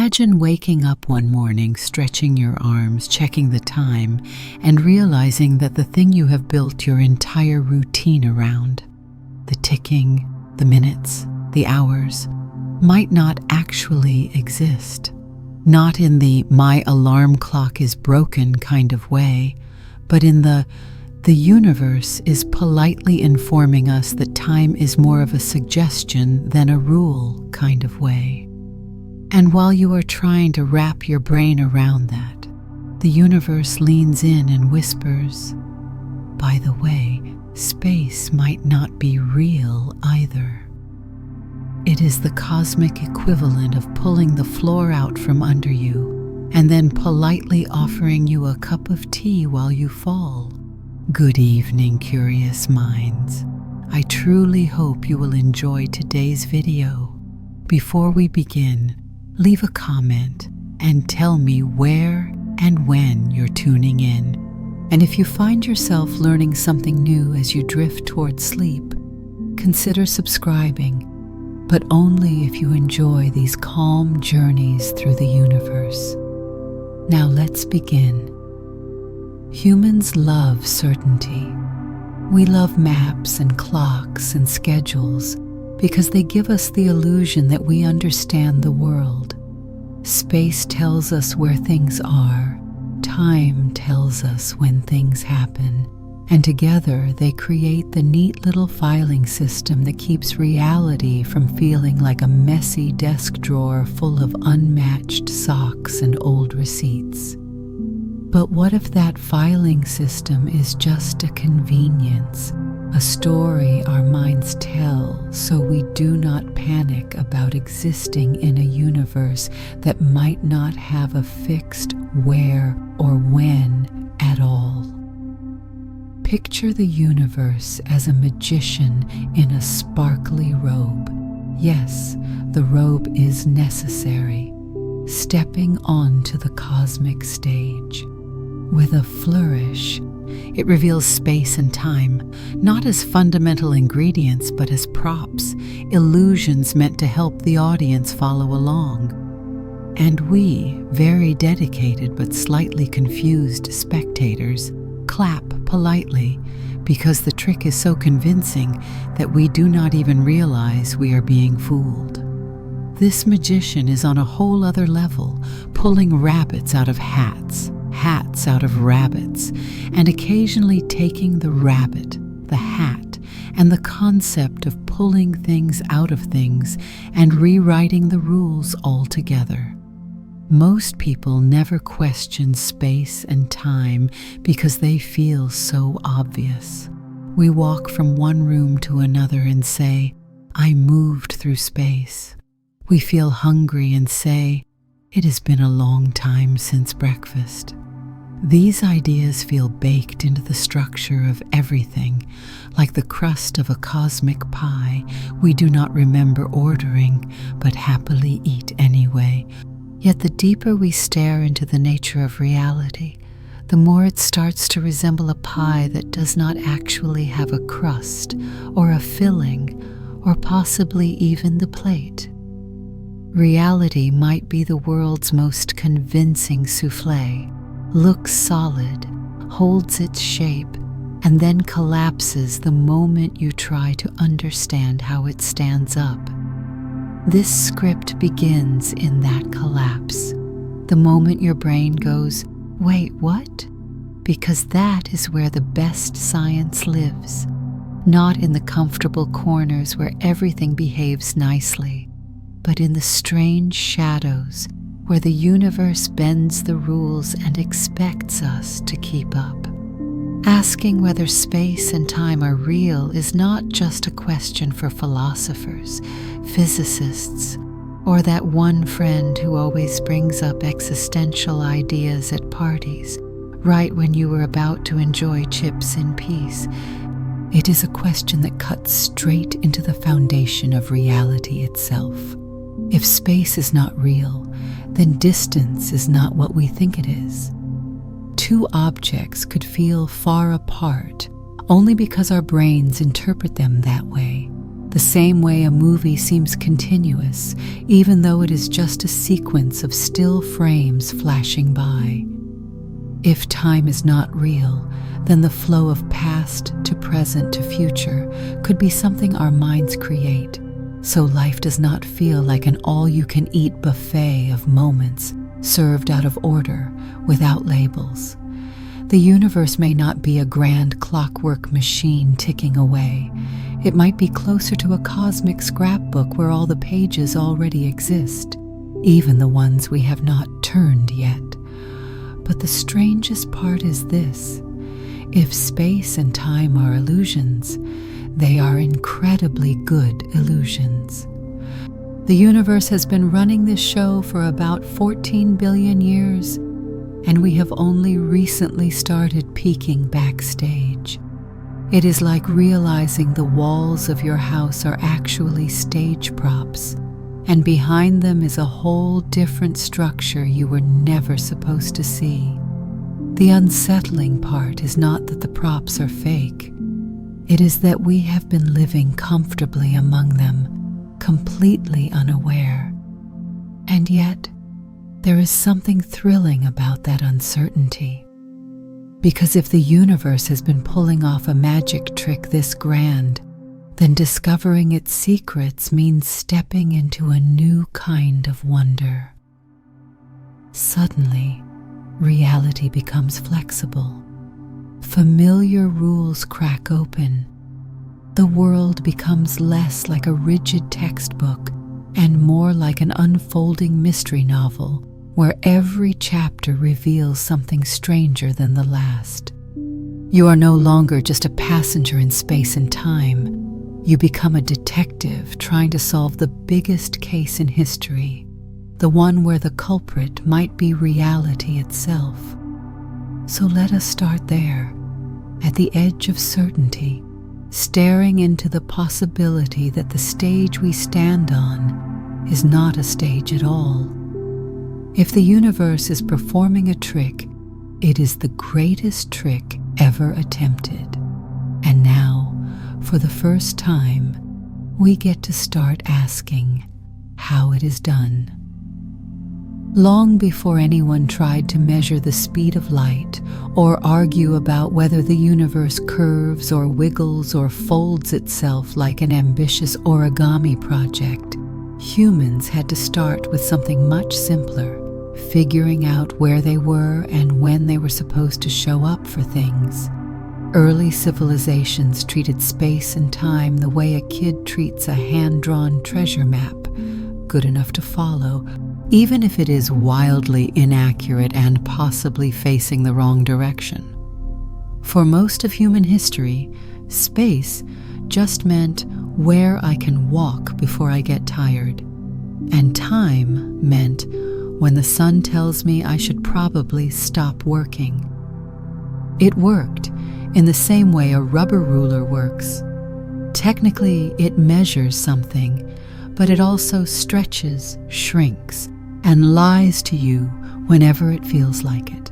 Imagine waking up one morning, stretching your arms, checking the time, and realizing that the thing you have built your entire routine around, the ticking, the minutes, the hours, might not actually exist. Not in the "my alarm clock is broken" kind of way, but in the universe is politely informing us that time is more of a suggestion than a rule kind of way. And while you are trying to wrap your brain around that, the universe leans in and whispers, "By the way, space might not be real either." It is the cosmic equivalent of pulling the floor out from under you and then politely offering you a cup of tea while you fall. Good evening, curious minds. I truly hope you will enjoy today's video. Before we begin, leave a comment and tell me where and when you're tuning in. And if you find yourself learning something new as you drift towards sleep, consider subscribing, but only if you enjoy these calm journeys through the universe. Now let's begin. Humans love certainty. We love maps and clocks and schedules because they give us the illusion that we understand the world. Space tells us where things are, time tells us when things happen, and together they create the neat little filing system that keeps reality from feeling like a messy desk drawer full of unmatched socks and old receipts. But what if that filing system is just a convenience, a story our minds tell so we do not panic about existing in a universe that might not have a fixed where or when at all? Picture the universe as a magician in a sparkly robe. Yes, the robe is necessary, stepping onto the cosmic stage. With a flourish, it reveals space and time, not as fundamental ingredients, but as props, illusions meant to help the audience follow along. And we, very dedicated but slightly confused spectators, clap politely because the trick is so convincing that we do not even realize we are being fooled. This magician is on a whole other level, pulling rabbits out of hats, hats out of rabbits, and occasionally taking the rabbit, the hat, and the concept of pulling things out of things and rewriting the rules altogether. Most people never question space and time because they feel so obvious. We walk from one room to another and say, "I moved through space." We feel hungry and say, "It has been a long time since breakfast." These ideas feel baked into the structure of everything, like the crust of a cosmic pie we do not remember ordering, but happily eat anyway. Yet the deeper we stare into the nature of reality, the more it starts to resemble a pie that does not actually have a crust or a filling, or possibly even the plate. Reality might be the world's most convincing soufflé, looks solid, holds its shape, and then collapses the moment you try to understand how it stands up. This script begins in that collapse, the moment your brain goes, "Wait, what?" Because that is where the best science lives, not in the comfortable corners where everything behaves nicely, but in the strange shadows where the universe bends the rules and expects us to keep up. Asking whether space and time are real is not just a question for philosophers, physicists, or that one friend who always brings up existential ideas at parties, right when you were about to enjoy chips in peace. It is a question that cuts straight into the foundation of reality itself. If space is not real, then distance is not what we think it is. Two objects could feel far apart only because our brains interpret them that way. the same way a movie seems continuous, even though it is just a sequence of still frames flashing by. If time is not real, then the flow of past to present to future could be something our minds create, so life does not feel like an all-you-can-eat buffet of moments served out of order without labels. The universe may not be a grand clockwork machine ticking away. It might be closer to a cosmic scrapbook where all the pages already exist, even the ones we have not turned yet. But the strangest part is this: if space and time are illusions, they are incredibly good illusions. The universe has been running this show for about 14 billion years, and we have only recently started peeking backstage. It is like realizing the walls of your house are actually stage props, and behind them is a whole different structure you were never supposed to see. The unsettling part is not that the props are fake. It is that we have been living comfortably among them, completely unaware. And yet, there is something thrilling about that uncertainty. Because if the universe has been pulling off a magic trick this grand, then discovering its secrets means stepping into a new kind of wonder. Suddenly, reality becomes flexible. Familiar rules crack open. The world becomes less like a rigid textbook and more like an unfolding mystery novel where every chapter reveals something stranger than the last. You are no longer just a passenger in space and time. You become a detective trying to solve the biggest case in history, the one where the culprit might be reality itself. So let us start there, at the edge of certainty, staring into the possibility that the stage we stand on is not a stage at all. If the universe is performing a trick, it is the greatest trick ever attempted. And now, for the first time, we get to start asking how it is done. Long before anyone tried to measure the speed of light or argue about whether the universe curves or wiggles or folds itself like an ambitious origami project, humans had to start with something much simpler: figuring out where they were and when they were supposed to show up for things. Early civilizations treated space and time the way a kid treats a hand-drawn treasure map, good enough to follow, even if it is wildly inaccurate and possibly facing the wrong direction. For most of human history, space just meant where I can walk before I get tired, and time meant when the sun tells me I should probably stop working. It worked in the same way a rubber ruler works. Technically, it measures something, but it also stretches, shrinks, and lies to you whenever it feels like it.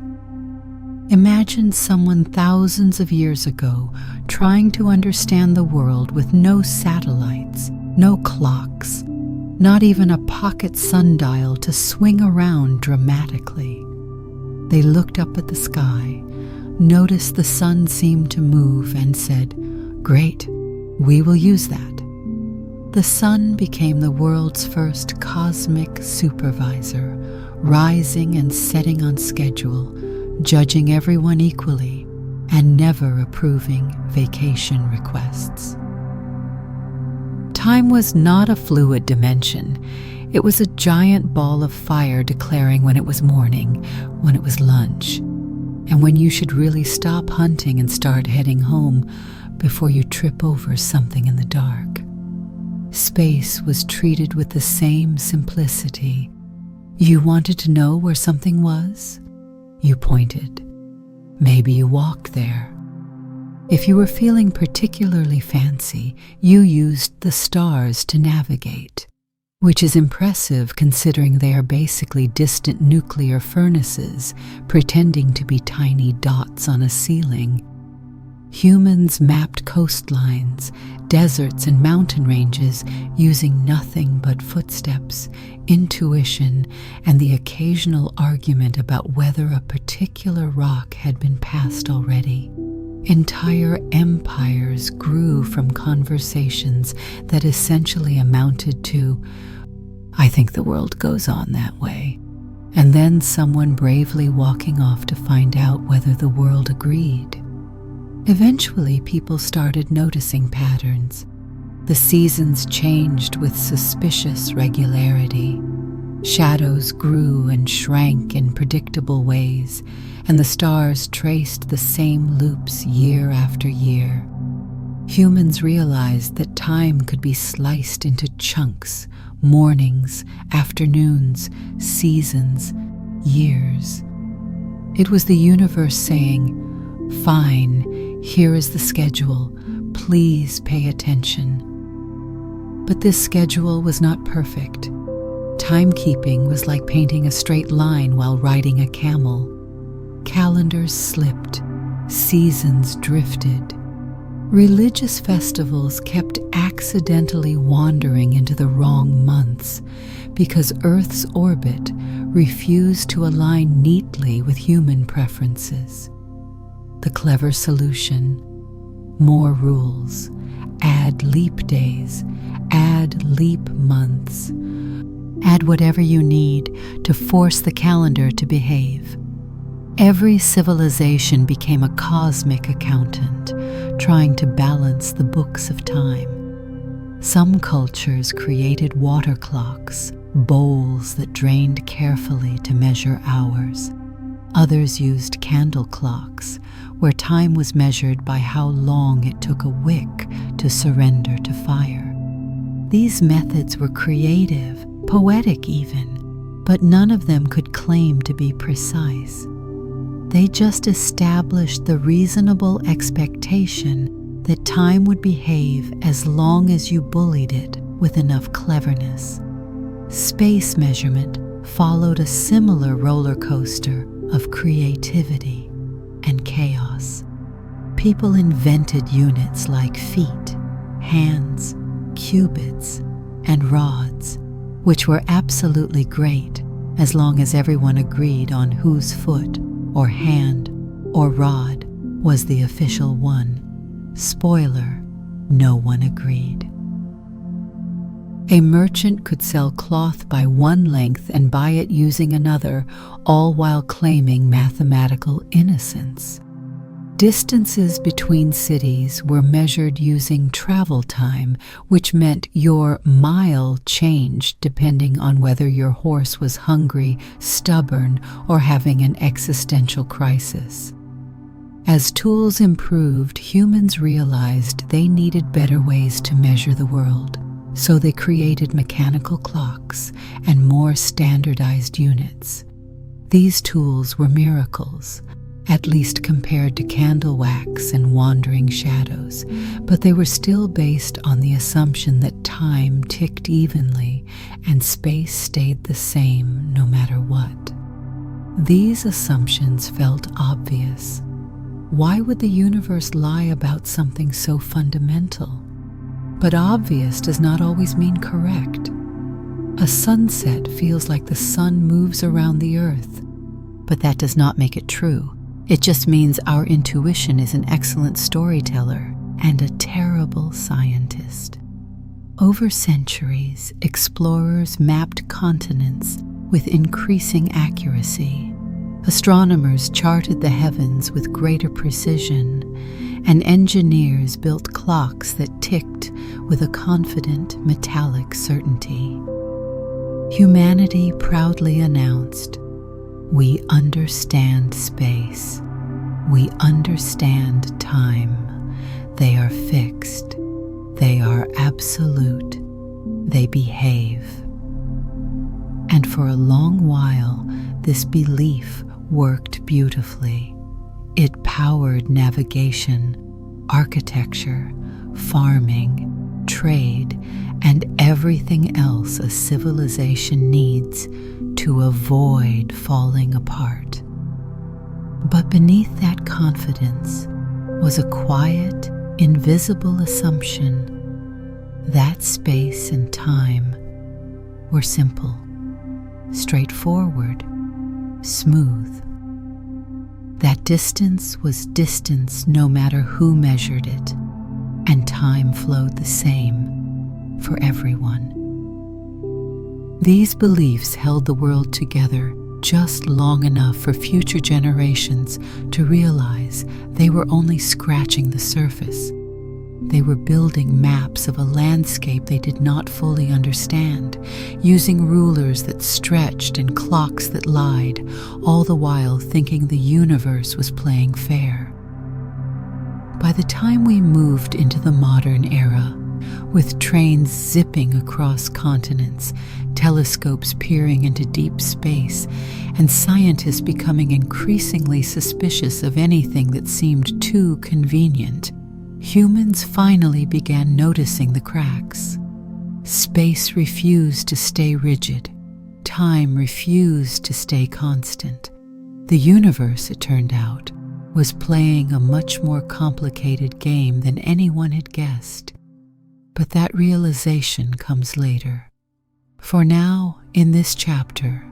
Imagine someone thousands of years ago trying to understand the world with no satellites, no clocks, not even a pocket sundial to swing around dramatically. They looked up at the sky, noticed the sun seemed to move, and said, "Great, we will use that." The sun became the world's first cosmic supervisor, rising and setting on schedule, judging everyone equally, and never approving vacation requests. Time was not a fluid dimension. It was a giant ball of fire declaring when it was morning, when it was lunch, and when you should really stop hunting and start heading home before you trip over something in the dark. Space was treated with the same simplicity. You wanted to know where something was? You pointed. Maybe you walked there. If you were feeling particularly fancy, you used the stars to navigate, which is impressive considering they are basically distant nuclear furnaces pretending to be tiny dots on a ceiling. Humans mapped coastlines, deserts, and mountain ranges using nothing but footsteps, intuition, and the occasional argument about whether a particular rock had been passed already. Entire empires grew from conversations that essentially amounted to, "I think the world goes on that way," and then someone bravely walking off to find out whether the world agreed. Eventually, people started noticing patterns. The seasons changed with suspicious regularity. Shadows grew and shrank in predictable ways, and the stars traced the same loops year after year. Humans realized that time could be sliced into chunks, mornings, afternoons, seasons, years. It was the universe saying, "Fine, here is the schedule. Please pay attention." But this schedule was not perfect. Timekeeping was like painting a straight line while riding a camel. Calendars slipped, seasons drifted. Religious festivals kept accidentally wandering into the wrong months because Earth's orbit refused to align neatly with human preferences. The clever solution: more rules, add leap days, add leap months, add whatever you need to force the calendar to behave. Every civilization became a cosmic accountant, trying to balance the books of time. Some cultures created water clocks, bowls that drained carefully to measure hours. Others used candle clocks, where time was measured by how long it took a wick to surrender to fire. These methods were creative, poetic even, but none of them could claim to be precise. They just established the reasonable expectation that time would behave as long as you bullied it with enough cleverness. Space measurement followed a similar roller coaster of creativity and chaos. People invented units like feet, hands, cubits, and rods, which were absolutely great as long as everyone agreed on whose foot or hand or rod was the official one. Spoiler, no one agreed. A merchant could sell cloth by one length and buy it using another, all while claiming mathematical innocence. Distances between cities were measured using travel time, which meant your mile changed depending on whether your horse was hungry, stubborn, or having an existential crisis. As tools improved, humans realized they needed better ways to measure the world, so they created mechanical clocks and more standardized units. These tools were miracles, at least compared to candle wax and wandering shadows, but they were still based on the assumption that time ticked evenly and space stayed the same no matter what. These assumptions felt obvious. Why would the universe lie about something so fundamental? But obvious does not always mean correct. A sunset feels like the sun moves around the earth, but that does not make it true. It just means our intuition is an excellent storyteller and a terrible scientist. Over centuries, explorers mapped continents with increasing accuracy. Astronomers charted the heavens with greater precision, and engineers built clocks that ticked with a confident, metallic certainty. Humanity proudly announced, "We understand space. We understand time. They are fixed. They are absolute. They behave." And for a long while, this belief worked beautifully. It powered navigation, architecture, farming, trade, and everything else a civilization needs to avoid falling apart. But beneath that confidence was a quiet, invisible assumption that space and time were simple, straightforward, smooth. That distance was distance no matter who measured it, and time flowed the same for everyone. These beliefs held the world together just long enough for future generations to realize they were only scratching the surface. They were building maps of a landscape they did not fully understand, using rulers that stretched and clocks that lied, all the while thinking the universe was playing fair. By the time we moved into the modern era, with trains zipping across continents, telescopes peering into deep space, and scientists becoming increasingly suspicious of anything that seemed too convenient, humans finally began noticing the cracks. Space refused to stay rigid. Time refused to stay constant. The universe, it turned out, was playing a much more complicated game than anyone had guessed. But that realization comes later. For now, in this chapter,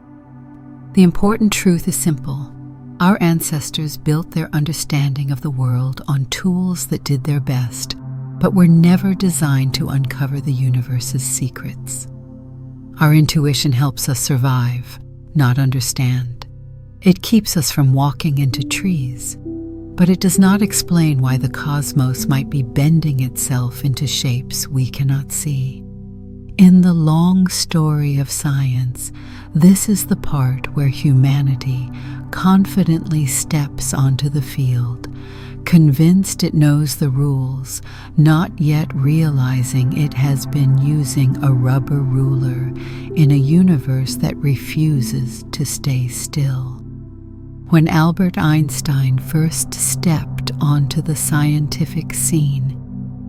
the important truth is simple. Our ancestors built their understanding of the world on tools that did their best, but were never designed to uncover the universe's secrets. Our intuition helps us survive, not understand. It keeps us from walking into trees, but it does not explain why the cosmos might be bending itself into shapes we cannot see. In the long story of science, this is the part where humanity confidently steps onto the field, convinced it knows the rules, not yet realizing it has been using a rubber ruler in a universe that refuses to stay still. When Albert Einstein first stepped onto the scientific scene,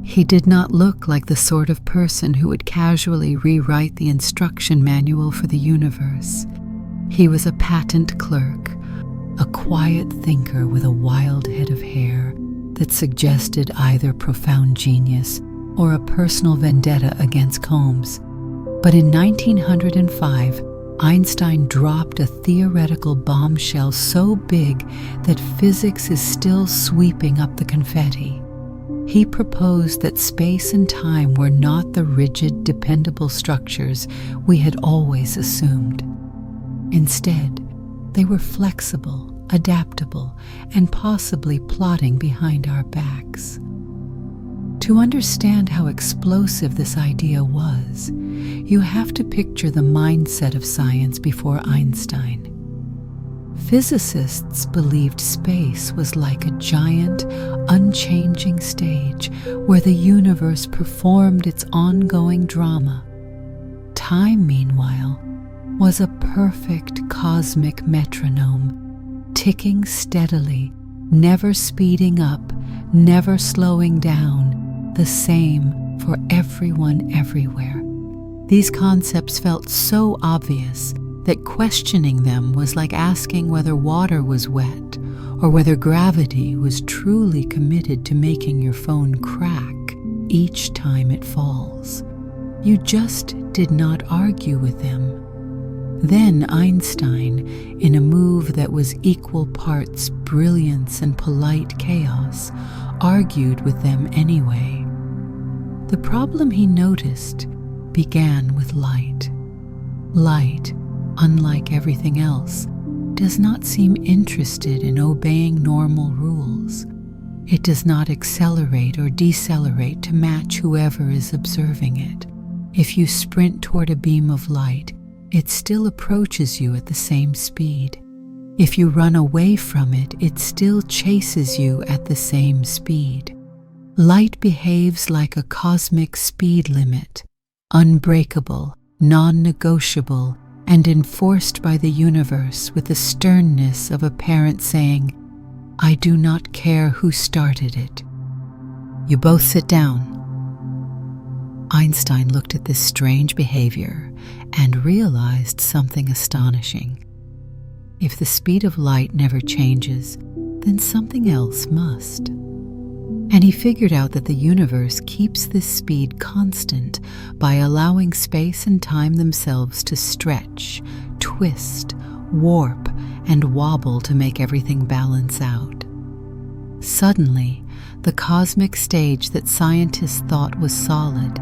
he did not look like the sort of person who would casually rewrite the instruction manual for the universe. He was a patent clerk, a quiet thinker with a wild head of hair that suggested either profound genius or a personal vendetta against Combs. But in 1905, Einstein dropped a theoretical bombshell so big that physics is still sweeping up the confetti. He proposed that space and time were not the rigid, dependable structures we had always assumed. Instead, they were flexible, adaptable, and possibly plotting behind our backs. To understand how explosive this idea was, you have to picture the mindset of science before Einstein. Physicists believed space was like a giant, unchanging stage where the universe performed its ongoing drama. Time, meanwhile, was a perfect cosmic metronome, ticking steadily, never speeding up, never slowing down, the same for everyone everywhere. These concepts felt so obvious that questioning them was like asking whether water was wet or whether gravity was truly committed to making your phone crack each time it falls. You just did not argue with them. Then Einstein, in a move that was equal parts brilliance and polite chaos, argued with them anyway. The problem he noticed began with light. Light, unlike everything else, does not seem interested in obeying normal rules. It does not accelerate or decelerate to match whoever is observing it. If you sprint toward a beam of light, it still approaches you at the same speed. If you run away from it, it still chases you at the same speed. Light behaves like a cosmic speed limit, unbreakable, non-negotiable, and enforced by the universe with the sternness of a parent saying, "I do not care who started it." You both sit down. Einstein looked at this strange behavior and realized something astonishing. If the speed of light never changes, then something else must. And he figured out that the universe keeps this speed constant by allowing space and time themselves to stretch, twist, warp, and wobble to make everything balance out. Suddenly, the cosmic stage that scientists thought was solid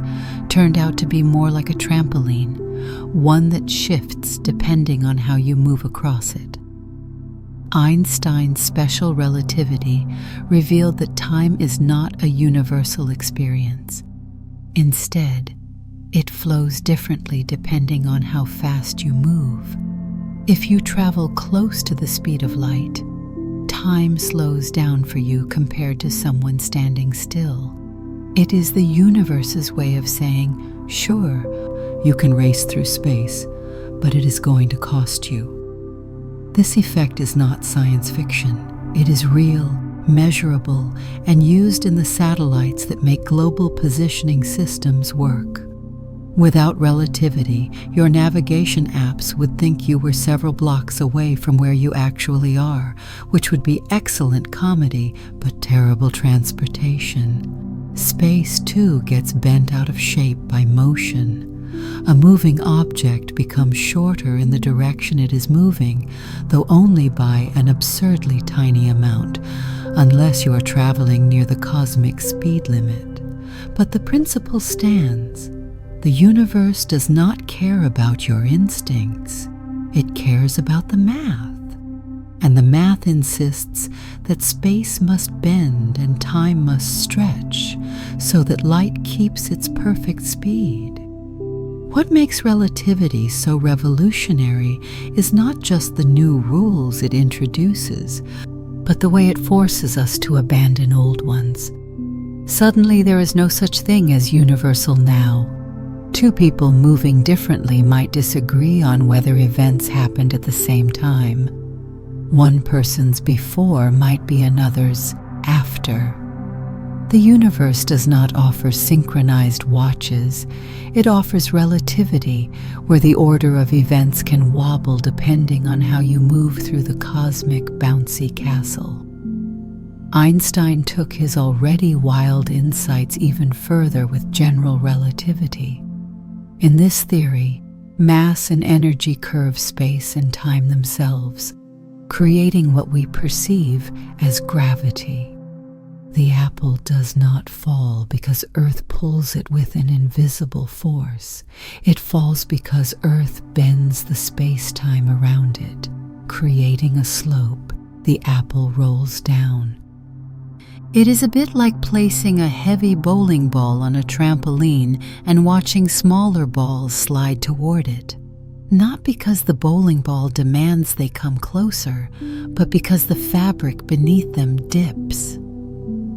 turned out to be more like a trampoline, one that shifts depending on how you move across it. Einstein's special relativity revealed that time is not a universal experience. Instead, it flows differently depending on how fast you move. If you travel close to the speed of light, time slows down for you compared to someone standing still. It is the universe's way of saying, sure, you can race through space, but it is going to cost you. This effect is not science fiction. It is real, measurable, and used in the satellites that make global positioning systems work. Without relativity, your navigation apps would think you were several blocks away from where you actually are, which would be excellent comedy, but terrible transportation. Space, too, gets bent out of shape by motion. A moving object becomes shorter in the direction it is moving, though only by an absurdly tiny amount, unless you are traveling near the cosmic speed limit. But the principle stands. The universe does not care about your instincts. It cares about the math. And the math insists that space must bend and time must stretch so that light keeps its perfect speed. What makes relativity so revolutionary is not just the new rules it introduces, but the way it forces us to abandon old ones. Suddenly there is no such thing as universal now. Two people moving differently might disagree on whether events happened at the same time. One person's before might be another's after. The universe does not offer synchronized watches. It offers relativity, where the order of events can wobble depending on how you move through the cosmic bouncy castle. Einstein took his already wild insights even further with general relativity. In this theory, mass and energy curve space and time themselves, creating what we perceive as gravity. The apple does not fall because Earth pulls it with an invisible force. It falls because Earth bends the space-time around it, creating a slope. The apple rolls down. It is a bit like placing a heavy bowling ball on a trampoline and watching smaller balls slide toward it. Not because the bowling ball demands they come closer, but because the fabric beneath them dips.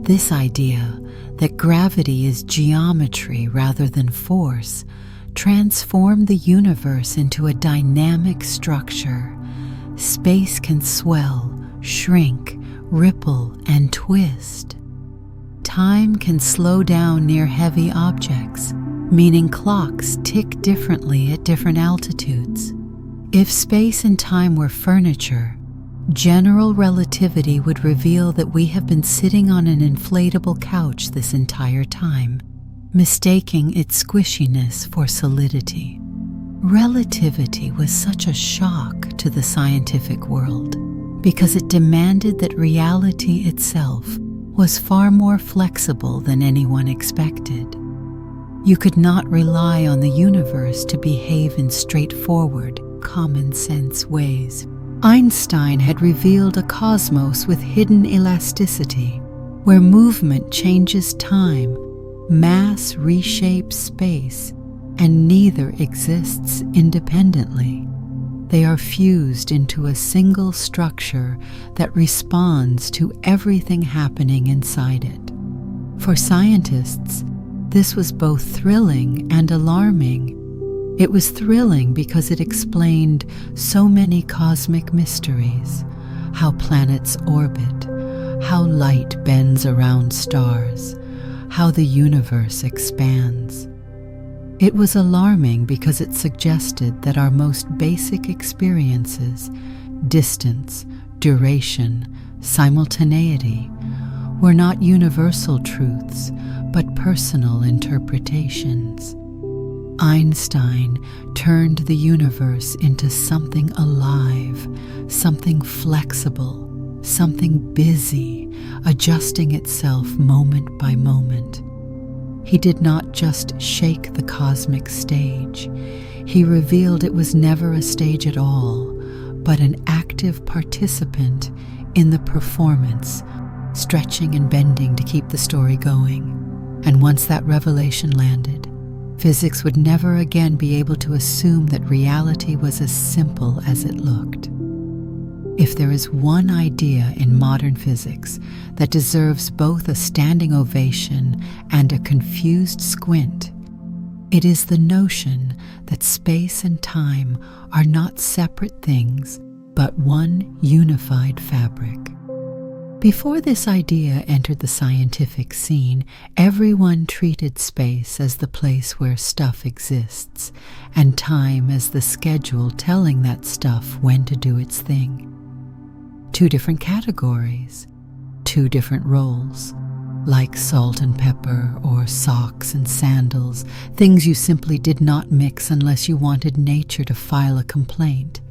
This idea that gravity is geometry rather than force transformed the universe into a dynamic structure. Space can swell, shrink, ripple, and twist. Time can slow down near heavy objects, meaning clocks tick differently at different altitudes. If space and time were furniture, general relativity would reveal that we have been sitting on an inflatable couch this entire time, mistaking its squishiness for solidity. Relativity was such a shock to the scientific world because it demanded that reality itself was far more flexible than anyone expected. You could not rely on the universe to behave in straightforward, common-sense ways. Einstein had revealed a cosmos with hidden elasticity, where movement changes time, mass reshapes space, and neither exists independently. They are fused into a single structure that responds to everything happening inside it. For scientists, this was both thrilling and alarming. It was thrilling because it explained so many cosmic mysteries: how planets orbit, how light bends around stars, how the universe expands. It was alarming because it suggested that our most basic experiences, distance, duration, simultaneity, were not universal truths, but personal interpretations. Einstein turned the universe into something alive, something flexible, something busy, adjusting itself moment by moment. He did not just shake the cosmic stage. He revealed it was never a stage at all, but an active participant in the performance, stretching and bending to keep the story going. And once that revelation landed, physics would never again be able to assume that reality was as simple as it looked. If there is one idea in modern physics that deserves both a standing ovation and a confused squint, it is the notion that space and time are not separate things, but one unified fabric. Before this idea entered the scientific scene, everyone treated space as the place where stuff exists, and time as the schedule telling that stuff when to do its thing. Two different categories, two different roles, like salt and pepper or socks and sandals, things you simply did not mix unless you wanted nature to file a complaint.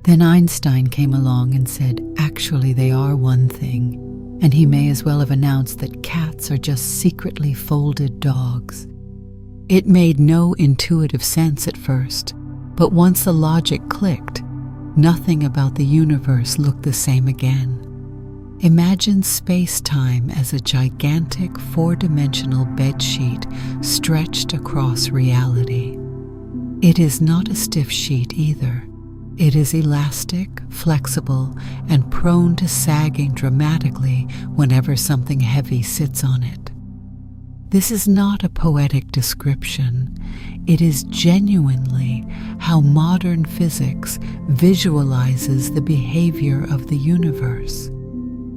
Then Einstein came along and said, actually they are one thing, and he may as well have announced that cats are just secretly folded dogs. It made no intuitive sense at first, but once the logic clicked, nothing about the universe looked the same again. Imagine space-time as a gigantic four-dimensional bedsheet stretched across reality. It is not a stiff sheet either. It is elastic, flexible, and prone to sagging dramatically whenever something heavy sits on it. This is not a poetic description. It is genuinely how modern physics visualizes the behavior of the universe.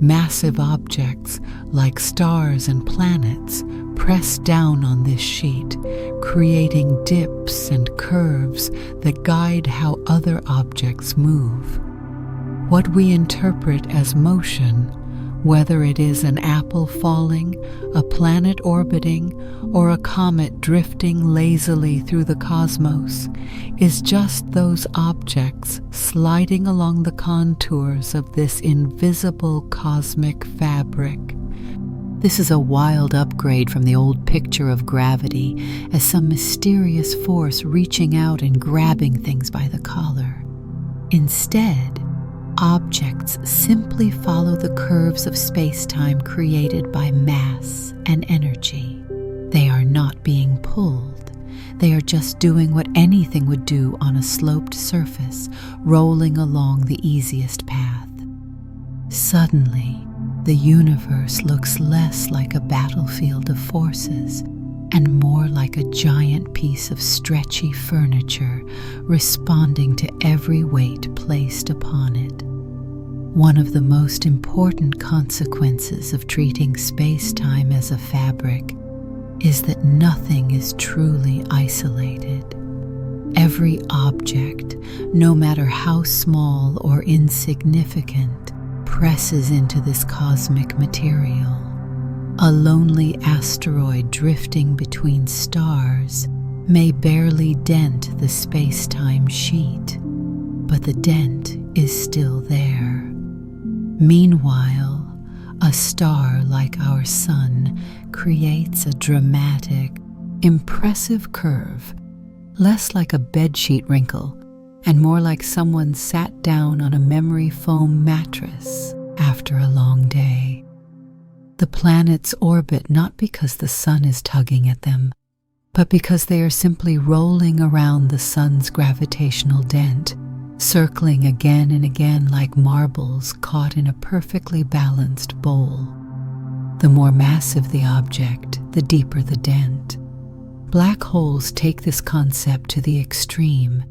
Massive objects like stars and planets press down on this sheet, creating dips and curves that guide how other objects move. What we interpret as motion, whether it is an apple falling, a planet orbiting, or a comet drifting lazily through the cosmos, is just those objects sliding along the contours of this invisible cosmic fabric. This is a wild upgrade from the old picture of gravity as some mysterious force reaching out and grabbing things by the collar. Instead, objects simply follow the curves of space-time created by mass and energy. They are not being pulled. They are just doing what anything would do on a sloped surface, rolling along the easiest path. Suddenly, the universe looks less like a battlefield of forces and more like a giant piece of stretchy furniture responding to every weight placed upon it. One of the most important consequences of treating space-time as a fabric is that nothing is truly isolated. Every object, no matter how small or insignificant, presses into this cosmic material. A lonely asteroid drifting between stars may barely dent the space-time sheet, but the dent is still there. Meanwhile, a star like our sun creates a dramatic, impressive curve, less like a bedsheet wrinkle and more like someone sat down on a memory foam mattress after a long day. The planets orbit not because the sun is tugging at them, but because they are simply rolling around the sun's gravitational dent, circling again and again like marbles caught in a perfectly balanced bowl. The more massive the object, the deeper the dent. Black holes take this concept to the extreme.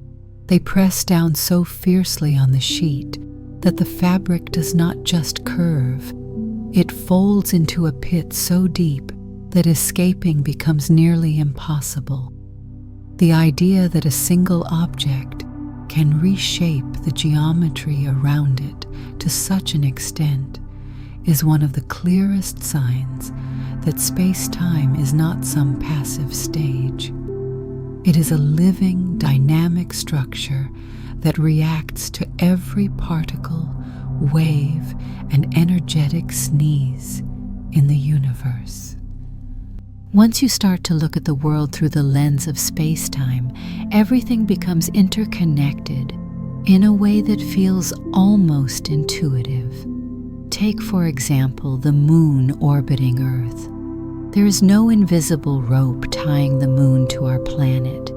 They press down so fiercely on the sheet that the fabric does not just curve, it folds into a pit so deep that escaping becomes nearly impossible. The idea that a single object can reshape the geometry around it to such an extent is one of the clearest signs that space-time is not some passive stage. It is a living, dynamic structure that reacts to every particle, wave, and energetic sneeze in the universe. Once you start to look at the world through the lens of space-time, everything becomes interconnected in a way that feels almost intuitive. Take, for example, the moon orbiting Earth. There is no invisible rope tying the moon to our planet.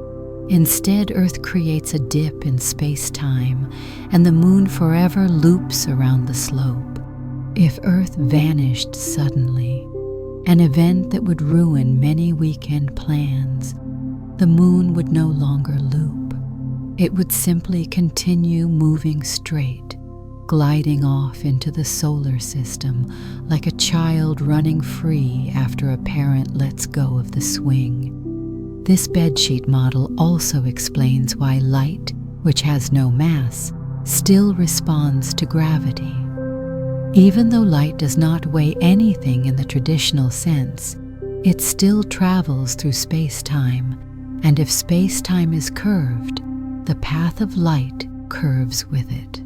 Instead, Earth creates a dip in space-time, and the moon forever loops around the slope. If Earth vanished suddenly, an event that would ruin many weekend plans, the moon would no longer loop. It would simply continue moving straight, gliding off into the solar system like a child running free after a parent lets go of the swing. This bedsheet model also explains why light, which has no mass, still responds to gravity. Even though light does not weigh anything in the traditional sense, it still travels through space-time, and if space-time is curved, the path of light curves with it.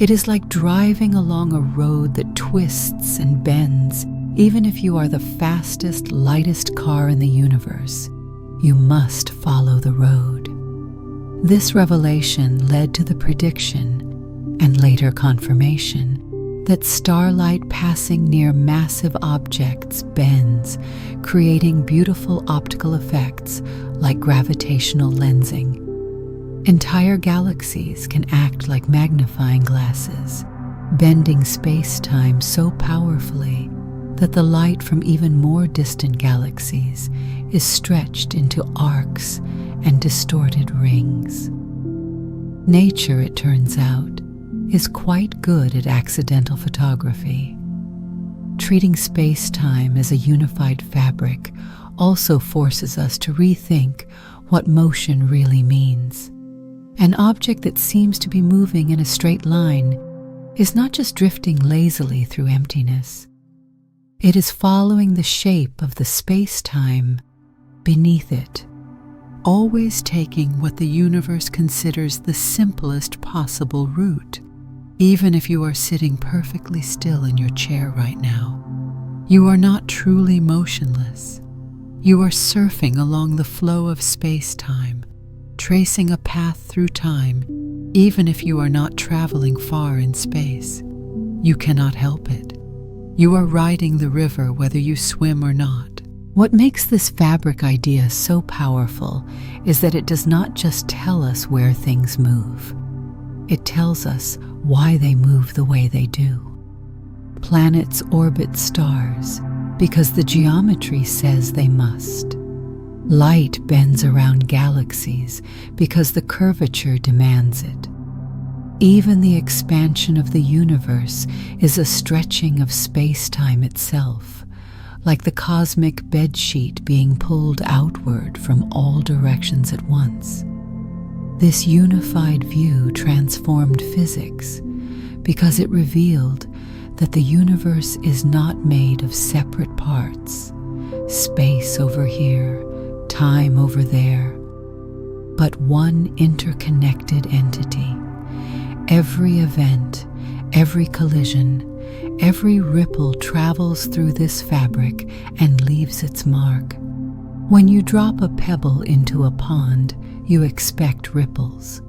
It is like driving along a road that twists and bends. Even if you are the fastest, lightest car in the universe, you must follow the road. This revelation led to the prediction, and later confirmation, that starlight passing near massive objects bends, creating beautiful optical effects like gravitational lensing. Entire galaxies can act like magnifying glasses, bending space-time so powerfully that the light from even more distant galaxies is stretched into arcs and distorted rings. Nature, it turns out, is quite good at accidental photography. Treating space-time as a unified fabric also forces us to rethink what motion really means. An object that seems to be moving in a straight line is not just drifting lazily through emptiness. It is following the shape of the space-time beneath it, always taking what the universe considers the simplest possible route, even if you are sitting perfectly still in your chair right now. You are not truly motionless. You are surfing along the flow of space-time, tracing a path through time, even if you are not traveling far in space. You cannot help it. You are riding the river whether you swim or not. What makes this fabric idea so powerful is that it does not just tell us where things move. It tells us why they move the way they do. Planets orbit stars because the geometry says they must. Light bends around galaxies because the curvature demands it. Even the expansion of the universe is a stretching of space-time itself, like the cosmic bedsheet being pulled outward from all directions at once. This unified view transformed physics because it revealed that the universe is not made of separate parts, space over here, time over there, but one interconnected entity. Every event, every collision, every ripple travels through this fabric and leaves its mark. When you drop a pebble into a pond, you expect ripples.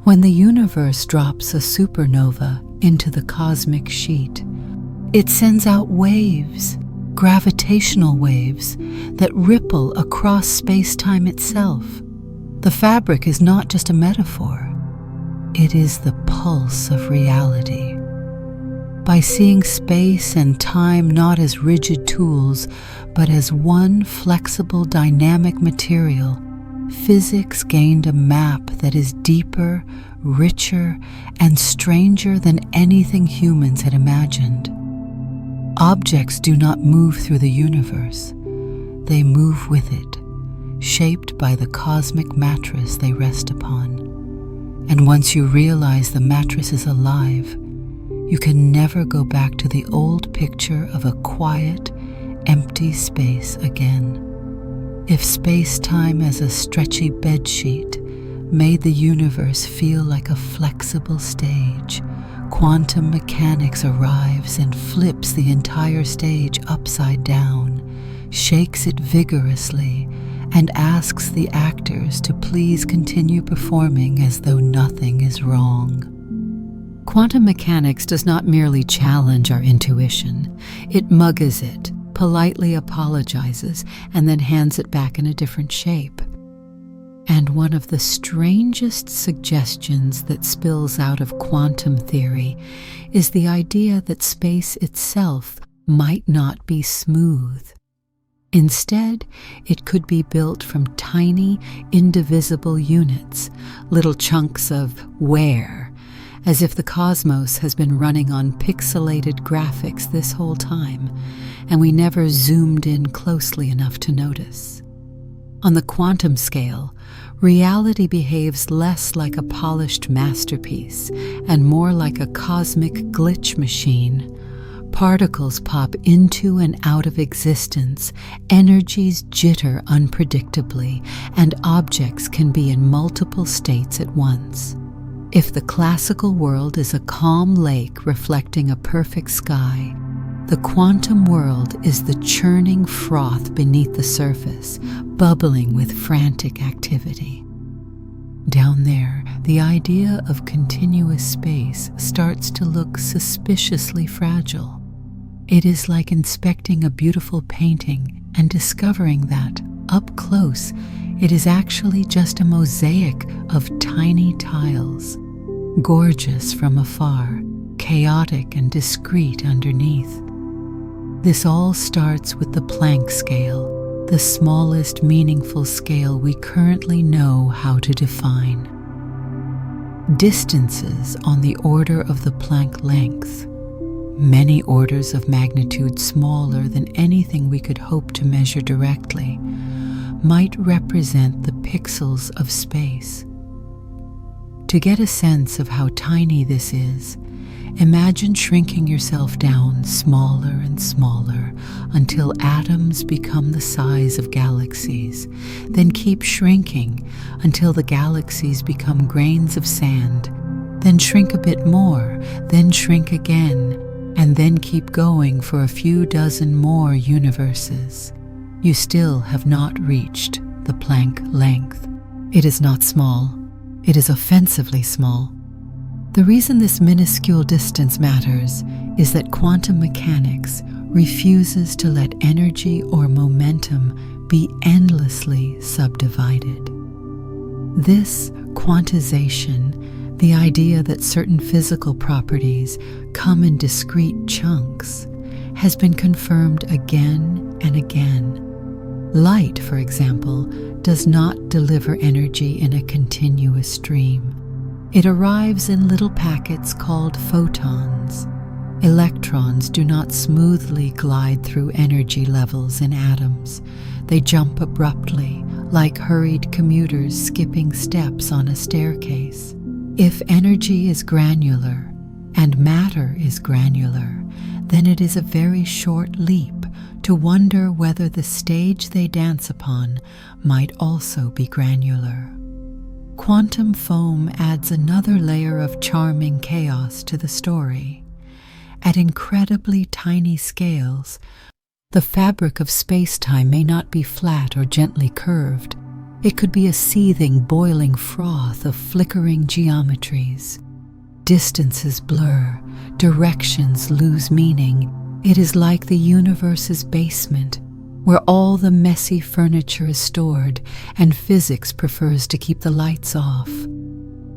When the universe drops a supernova into the cosmic sheet, it sends out waves, gravitational waves, that ripple across space-time itself. The fabric is not just a metaphor. It is the pulse of reality. By seeing space and time not as rigid tools, but as one flexible, dynamic material, physics gained a map that is deeper, richer, and stranger than anything humans had imagined. Objects do not move through the universe. They move with it, shaped by the cosmic mattress they rest upon. And once you realize the mattress is alive, you can never go back to the old picture of a quiet, empty space again. If space-time as a stretchy bedsheet made the universe feel like a flexible stage, quantum mechanics arrives and flips the entire stage upside down, shakes it vigorously, and asks the actors to please continue performing as though nothing is wrong. Quantum mechanics does not merely challenge our intuition, it mugges it, politely apologizes, and then hands it back in a different shape. And one of the strangest suggestions that spills out of quantum theory is the idea that space itself might not be smooth. Instead, it could be built from tiny, indivisible units, little chunks of where, as if the cosmos has been running on pixelated graphics this whole time, and we never zoomed in closely enough to notice. On the quantum scale, reality behaves less like a polished masterpiece and more like a cosmic glitch machine. Particles pop into and out of existence, energies jitter unpredictably, and objects can be in multiple states at once. If the classical world is a calm lake reflecting a perfect sky, the quantum world is the churning froth beneath the surface, bubbling with frantic activity. Down there, the idea of continuous space starts to look suspiciously fragile. It is like inspecting a beautiful painting and discovering that, up close, it is actually just a mosaic of tiny tiles, gorgeous from afar, chaotic and discreet underneath. This all starts with the Planck scale, the smallest meaningful scale we currently know how to define. Distances on the order of the Planck length, many orders of magnitude smaller than anything we could hope to measure directly, might represent the pixels of space. To get a sense of how tiny this is, imagine shrinking yourself down smaller and smaller until atoms become the size of galaxies, then keep shrinking until the galaxies become grains of sand, then shrink a bit more, then shrink again, and then keep going for a few dozen more universes. You still have not reached the Planck length. It is not small. It is offensively small. The reason this minuscule distance matters is that quantum mechanics refuses to let energy or momentum be endlessly subdivided. This quantization, the idea that certain physical properties come in discrete chunks, has been confirmed again and again. Light, for example, does not deliver energy in a continuous stream. It arrives in little packets called photons. Electrons do not smoothly glide through energy levels in atoms. They jump abruptly, like hurried commuters skipping steps on a staircase. If energy is granular and matter is granular, then it is a very short leap to wonder whether the stage they dance upon might also be granular. Quantum foam adds another layer of charming chaos to the story. At incredibly tiny scales, the fabric of space-time may not be flat or gently curved. It could be a seething, boiling froth of flickering geometries. Distances blur, directions lose meaning. It is like the universe's basement, where all the messy furniture is stored and physics prefers to keep the lights off.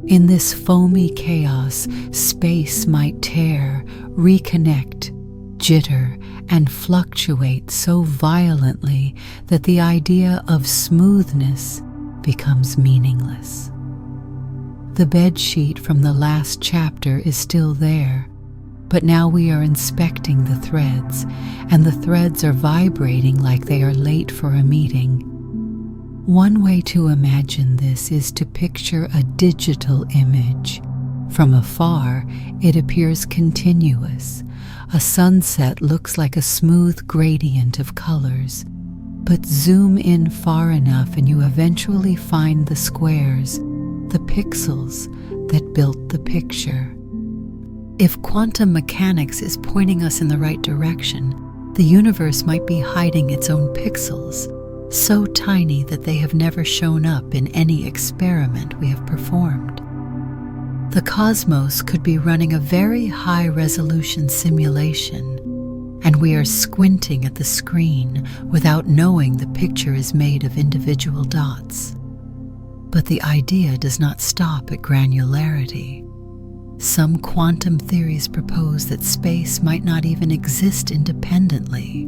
In this foamy chaos, space might tear, reconnect, jitter, and fluctuate so violently that the idea of smoothness becomes meaningless. The bedsheet from the last chapter is still there, but now we are inspecting the threads, and the threads are vibrating like they are late for a meeting. One way to imagine this is to picture a digital image, From afar, it appears continuous. A sunset looks like a smooth gradient of colors. But zoom in far enough and you eventually find the squares, the pixels that built the picture. If quantum mechanics is pointing us in the right direction, the universe might be hiding its own pixels, so tiny that they have never shown up in any experiment we have performed. The cosmos could be running a very high-resolution simulation, and we are squinting at the screen without knowing the picture is made of individual dots. But the idea does not stop at granularity. Some quantum theories propose that space might not even exist independently.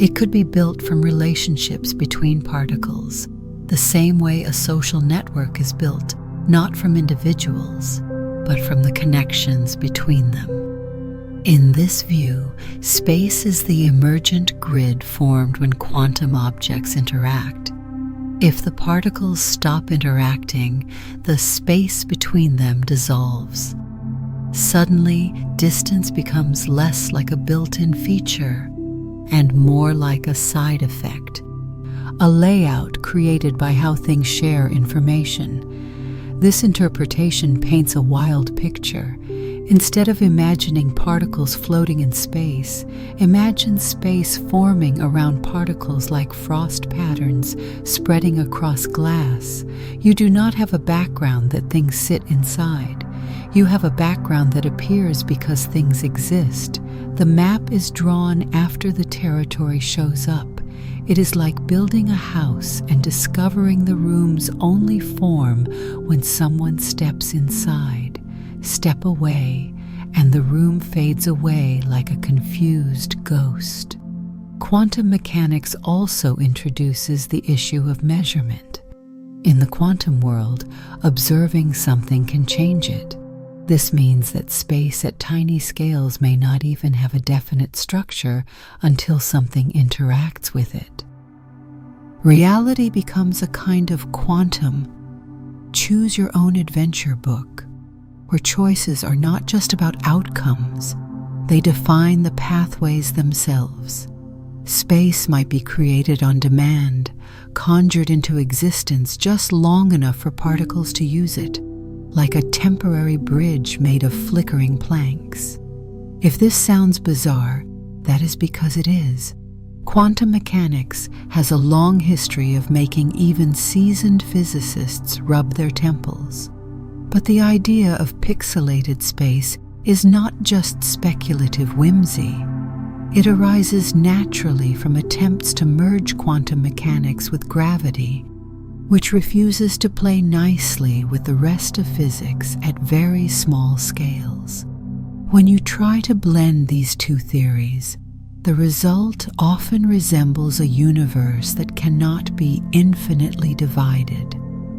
It could be built from relationships between particles, the same way a social network is built, not from individuals, but from the connections between them. In this view, space is the emergent grid formed when quantum objects interact. If the particles stop interacting, the space between them dissolves. Suddenly, distance becomes less like a built-in feature and more like a side effect, a layout created by how things share information. This interpretation paints a wild picture. Instead of imagining particles floating in space, imagine space forming around particles like frost patterns spreading across glass. You do not have a background that things sit inside. You have a background that appears because things exist. The map is drawn after the territory shows up. It is like building a house and discovering the rooms only form when someone steps inside. Step away, and the room fades away like a confused ghost. Quantum mechanics also introduces the issue of measurement. In the quantum world, observing something can change it. This means that space at tiny scales may not even have a definite structure until something interacts with it. Reality becomes a kind of quantum, choose your own adventure book, where choices are not just about outcomes, they define the pathways themselves. Space might be created on demand, conjured into existence just long enough for particles to use it, like a temporary bridge made of flickering planks. If this sounds bizarre, that is because it is. Quantum mechanics has a long history of making even seasoned physicists rub their temples. But the idea of pixelated space is not just speculative whimsy. It arises naturally from attempts to merge quantum mechanics with gravity, which refuses to play nicely with the rest of physics at very small scales. When you try to blend these two theories, the result often resembles a universe that cannot be infinitely divided,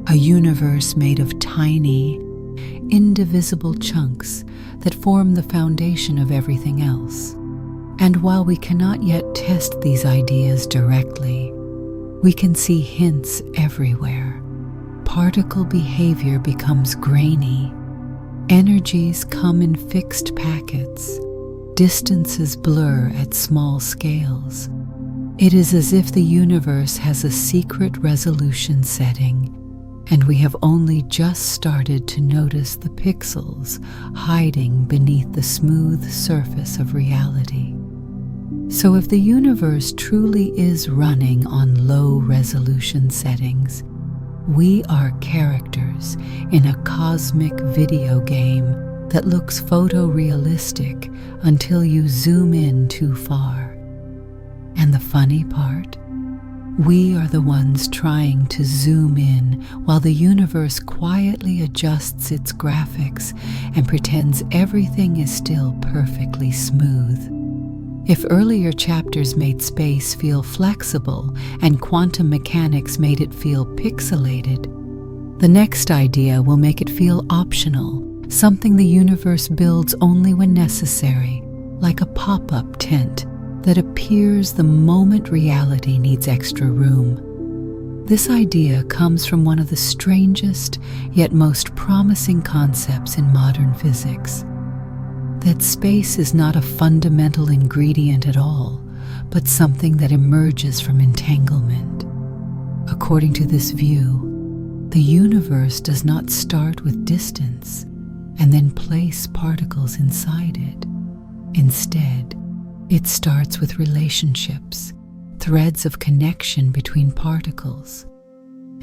a universe made of tiny, indivisible chunks that form the foundation of everything else. And while we cannot yet test these ideas directly, we can see hints everywhere. Particle behavior becomes grainy. Energies come in fixed packets. Distances blur at small scales. It is as if the universe has a secret resolution setting, and we have only just started to notice the pixels hiding beneath the smooth surface of reality. So if the universe truly is running on low-resolution settings, we are characters in a cosmic video game that looks photorealistic until you zoom in too far. And the funny part? We are the ones trying to zoom in while the universe quietly adjusts its graphics and pretends everything is still perfectly smooth. If earlier chapters made space feel flexible and quantum mechanics made it feel pixelated, the next idea will make it feel optional, something the universe builds only when necessary, like a pop-up tent that appears the moment reality needs extra room. This idea comes from one of the strangest yet most promising concepts in modern physics: that space is not a fundamental ingredient at all, but something that emerges from entanglement. According to this view, the universe does not start with distance and then place particles inside it. Instead, it starts with relationships, threads of connection between particles,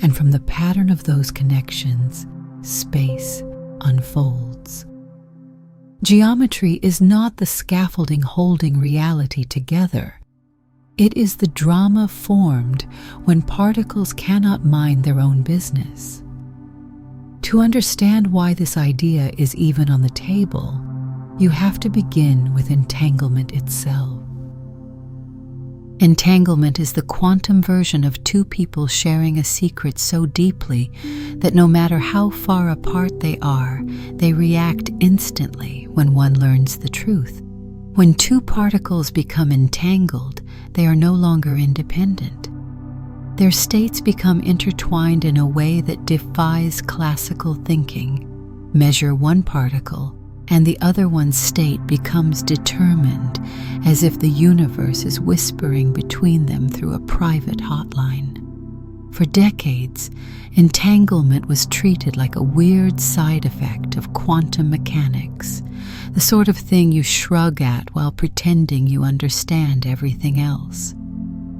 and from the pattern of those connections, space unfolds. Geometry is not the scaffolding holding reality together. It is the drama formed when particles cannot mind their own business. To understand why this idea is even on the table, you have to begin with entanglement itself. Entanglement is the quantum version of two people sharing a secret so deeply that no matter how far apart they are, they react instantly when one learns the truth. When two particles become entangled, they are no longer independent. Their states become intertwined in a way that defies classical thinking. Measure one particle, and the other one's state becomes determined, as if the universe is whispering between them through a private hotline. For decades, entanglement was treated like a weird side effect of quantum mechanics, the sort of thing you shrug at while pretending you understand everything else.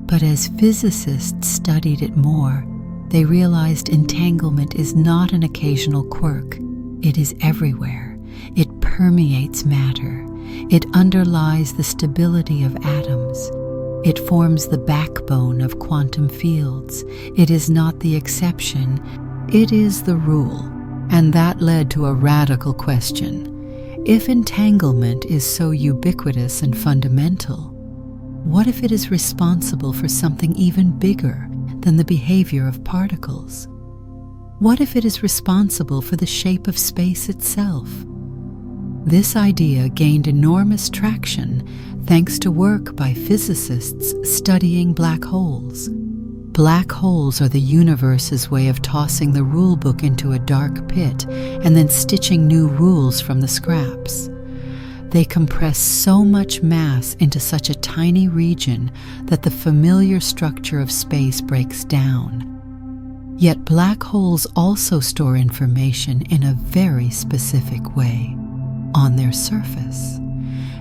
But as physicists studied it more, they realized entanglement is not an occasional quirk. It is everywhere. It permeates matter. It underlies the stability of atoms. It forms the backbone of quantum fields. It is not the exception. It is the rule. And that led to a radical question. If entanglement is so ubiquitous and fundamental, what if it is responsible for something even bigger than the behavior of particles? What if it is responsible for the shape of space itself? This idea gained enormous traction thanks to work by physicists studying black holes. Black holes are the universe's way of tossing the rulebook into a dark pit and then stitching new rules from the scraps. They compress so much mass into such a tiny region that the familiar structure of space breaks down. Yet black holes also store information in a very specific way, on their surface.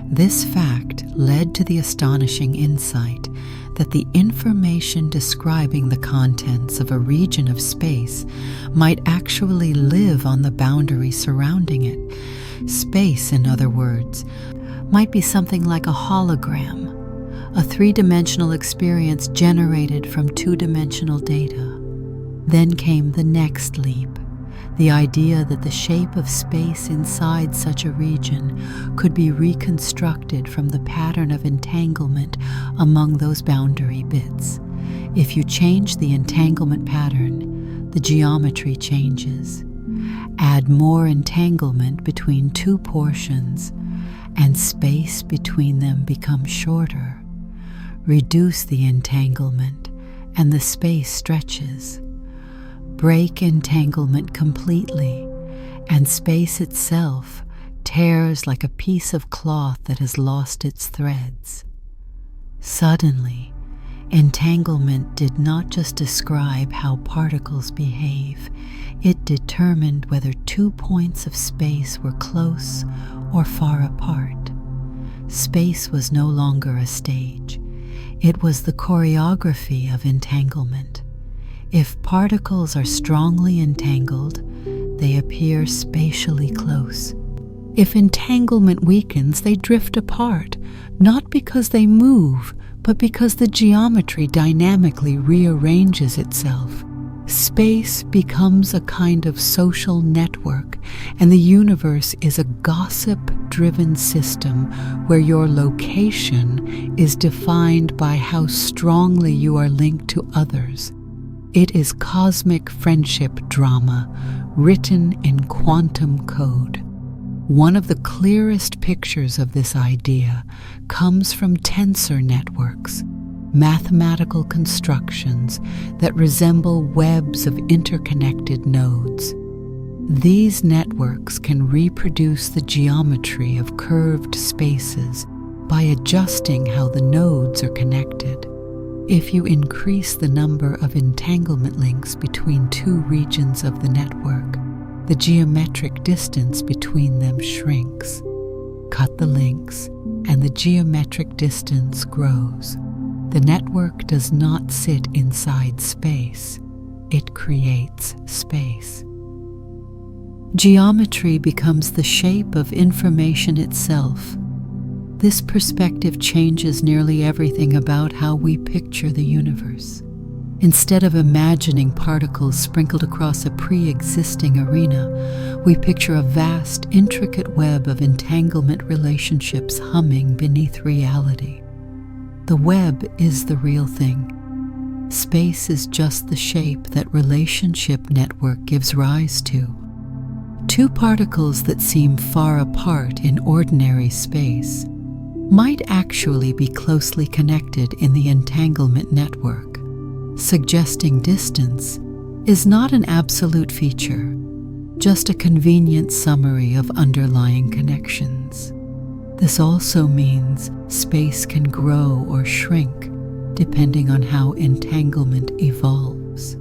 This fact led to the astonishing insight that the information describing the contents of a region of space might actually live on the boundary surrounding it. Space, in other words, might be something like a hologram, a three-dimensional experience generated from two-dimensional data. Then came the next leap, the idea that the shape of space inside such a region could be reconstructed from the pattern of entanglement among those boundary bits. If you change the entanglement pattern, the geometry changes. Add more entanglement between two portions, and space between them becomes shorter. Reduce the entanglement, and the space stretches. Break entanglement completely, and space itself tears like a piece of cloth that has lost its threads. Suddenly, entanglement did not just describe how particles behave, it determined whether 2 points of space were close or far apart. Space was no longer a stage. It was the choreography of entanglement. If particles are strongly entangled, they appear spatially close. If entanglement weakens, they drift apart, not because they move, but because the geometry dynamically rearranges itself. Space becomes a kind of social network, and the universe is a gossip-driven system where your location is defined by how strongly you are linked to others. It is cosmic friendship drama written in quantum code. One of the clearest pictures of this idea comes from tensor networks. mathematical constructions that resemble webs of interconnected nodes. These networks can reproduce the geometry of curved spaces by adjusting how the nodes are connected. If you increase the number of entanglement links between two regions of the network, the geometric distance between them shrinks. Cut the links, and the geometric distance grows. The network does not sit inside space, it creates space. Geometry becomes the shape of information itself. This perspective changes nearly everything about how we picture the universe. Instead of imagining particles sprinkled across a pre-existing arena, we picture a vast, intricate web of entanglement relationships humming beneath reality. The web is the real thing. Space is just the shape that relationship network gives rise to. Two particles that seem far apart in ordinary space might actually be closely connected in the entanglement network. Suggesting distance is not an absolute feature, just a convenient summary of underlying connections. This also means space can grow or shrink depending on how entanglement evolves.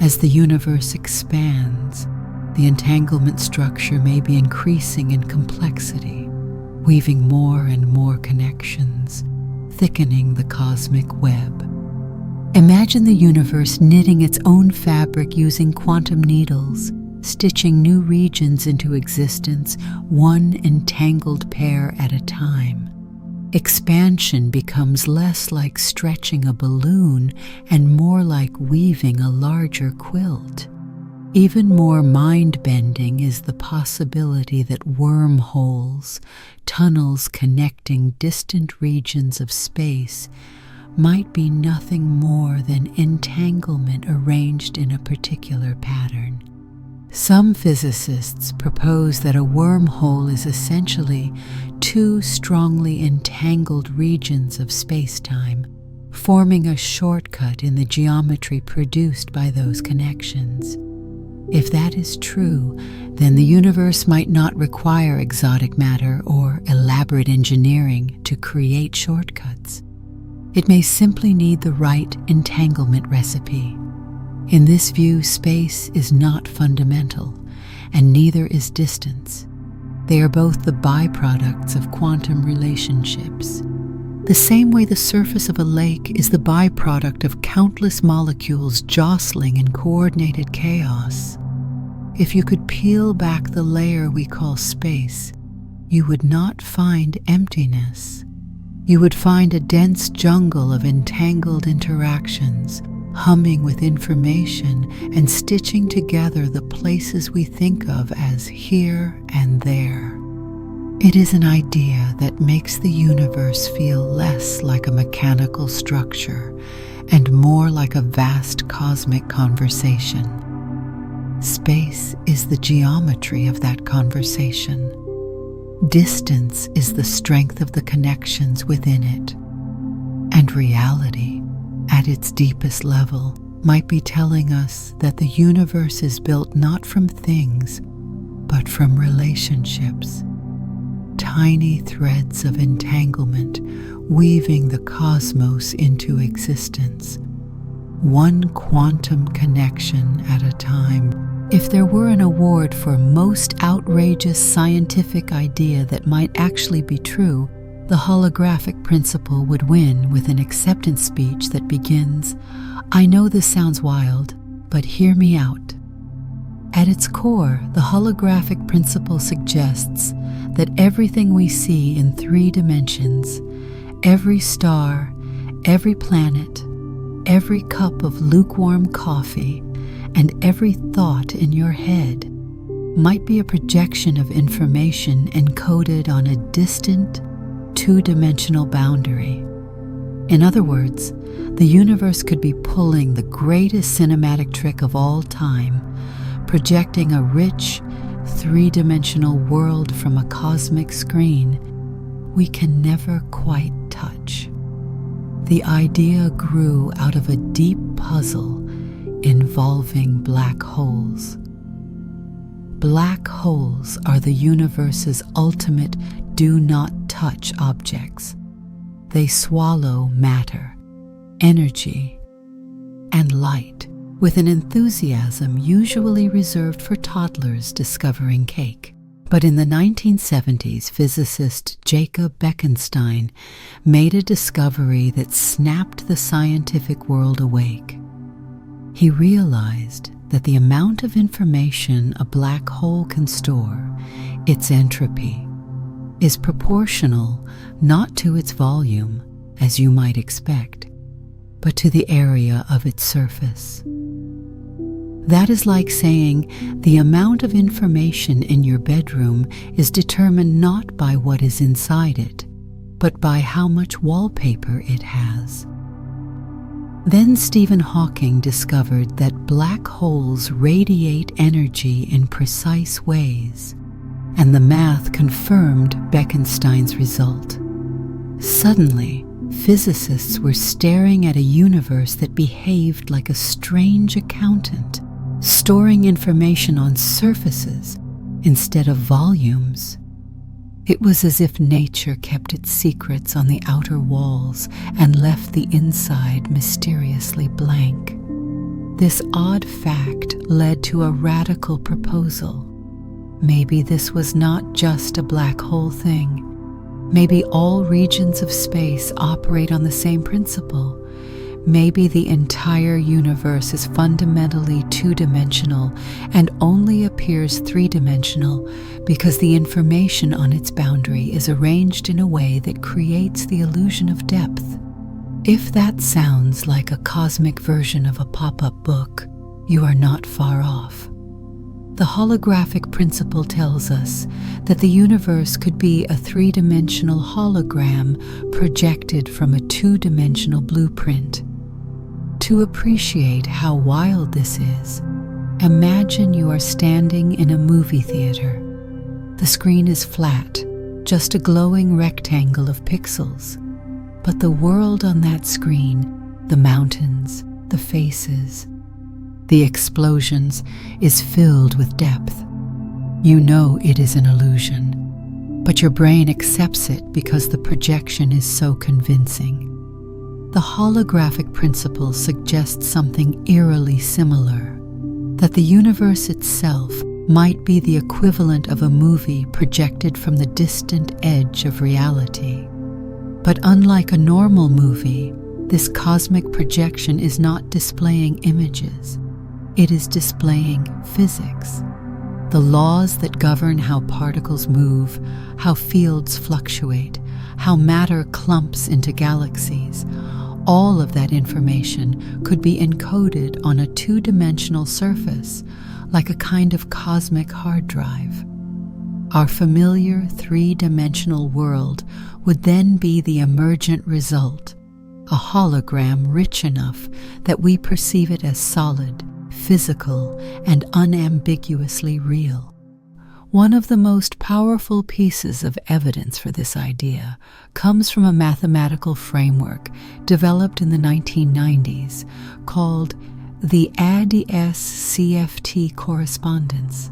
As the universe expands, the entanglement structure may be increasing in complexity, weaving more and more connections, thickening the cosmic web. Imagine the universe knitting its own fabric using quantum needles, stitching new regions into existence, one entangled pair at a time. Expansion becomes less like stretching a balloon and more like weaving a larger quilt. Even more mind-bending is the possibility that wormholes, tunnels connecting distant regions of space, might be nothing more than entanglement arranged in a particular pattern. Some physicists propose that a wormhole is essentially two strongly entangled regions of spacetime, forming a shortcut in the geometry produced by those connections. If that is true, then the universe might not require exotic matter or elaborate engineering to create shortcuts. It may simply need the right entanglement recipe. In this view, space is not fundamental, and neither is distance. They are both the byproducts of quantum relationships. The same way the surface of a lake is the byproduct of countless molecules jostling in coordinated chaos. If you could peel back the layer we call space, you would not find emptiness. You would find a dense jungle of entangled interactions, humming with information and stitching together the places we think of as here and there. It is an idea that makes the universe feel less like a mechanical structure and more like a vast cosmic conversation. Space is the geometry of that conversation. Distance is the strength of the connections within it. And reality, at its deepest level, might be telling us that the universe is built not from things, but from relationships. Tiny threads of entanglement weaving the cosmos into existence, one quantum connection at a time. If there were an award for most outrageous scientific idea that might actually be true, the holographic principle would win with an acceptance speech that begins, "I know this sounds wild, but hear me out." At its core, the holographic principle suggests that everything we see in 3 dimensions, every star, every planet, every cup of lukewarm coffee, and every thought in your head might be a projection of information encoded on a distant, 2-dimensional boundary. In other words, the universe could be pulling the greatest cinematic trick of all time, projecting a rich, 3-dimensional world from a cosmic screen we can never quite touch. the idea grew out of a deep puzzle involving black holes. Black holes are the universe's ultimate do-not-touch objects. They swallow matter, energy, and light with an enthusiasm usually reserved for toddlers discovering cake. But in the 1970s, physicist Jacob Bekenstein made a discovery that snapped the scientific world awake. He realized that the amount of information a black hole can store, its entropy, is proportional not to its volume, as you might expect, but to the area of its surface. That is like saying the amount of information in your bedroom is determined not by what is inside it, but by how much wallpaper it has. Then Stephen Hawking discovered that black holes radiate energy in precise ways, and the math confirmed Bekenstein's result. Suddenly, physicists were staring at a universe that behaved like a strange accountant, storing information on surfaces instead of volumes. It was as if nature kept its secrets on the outer walls and left the inside mysteriously blank. This odd fact led to a radical proposal. Maybe this was not just a black hole thing. Maybe all regions of space operate on the same principle. Maybe the entire universe is fundamentally two-dimensional and only appears three-dimensional because the information on its boundary is arranged in a way that creates the illusion of depth. If that sounds like a cosmic version of a pop-up book, you are not far off. The holographic principle tells us that the universe could be a three-dimensional hologram projected from a two-dimensional blueprint. To appreciate how wild this is, imagine you are standing in a movie theater. The screen is flat, just a glowing rectangle of pixels. But the world on that screen, the mountains, the faces, the explosions, is filled with depth. You know it is an illusion, but your brain accepts it because the projection is so convincing. The holographic principle suggests something eerily similar, that the universe itself might be the equivalent of a movie projected from the distant edge of reality. But unlike a normal movie, this cosmic projection is not displaying images. It is displaying physics, the laws that govern how particles move, how fields fluctuate, how matter clumps into galaxies. All of that information could be encoded on a two-dimensional surface, like a kind of cosmic hard drive. Our familiar three-dimensional world would then be the emergent result, a hologram rich enough that we perceive it as solid, physical, and unambiguously real. One of the most powerful pieces of evidence for this idea comes from a mathematical framework developed in the 1990s called the ADS-CFT correspondence.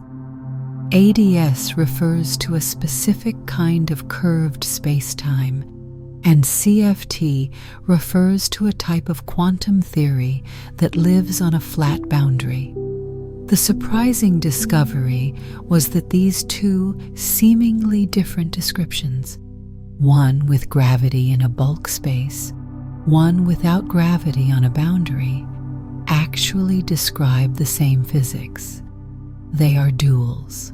ADS refers to a specific kind of curved spacetime, and CFT refers to a type of quantum theory that lives on a flat boundary. The surprising discovery was that these two seemingly different descriptions, one with gravity in a bulk space, one without gravity on a boundary, actually describe the same physics. They are duals.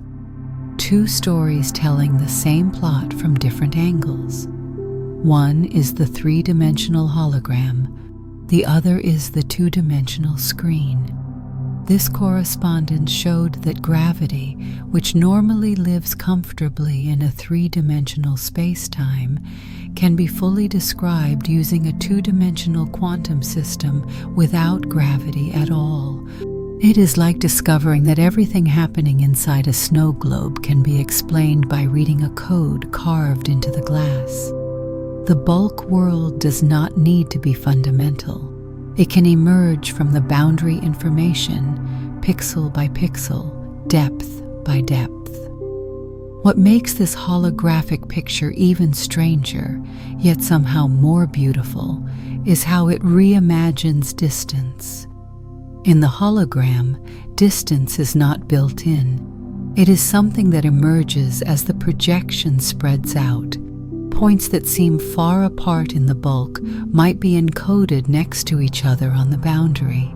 Two stories telling the same plot from different angles. One is the three-dimensional hologram, the other is the two-dimensional screen. This correspondence showed that gravity, which normally lives comfortably in a three-dimensional space-time, can be fully described using a two-dimensional quantum system without gravity at all. It is like discovering that everything happening inside a snow globe can be explained by reading a code carved into the glass. The bulk world does not need to be fundamental. It can emerge from the boundary information, pixel by pixel, depth by depth. What makes this holographic picture even stranger, yet somehow more beautiful, is how it reimagines distance. In the hologram, distance is not built in. It is something that emerges as the projection spreads out. Points that seem far apart in the bulk might be encoded next to each other on the boundary.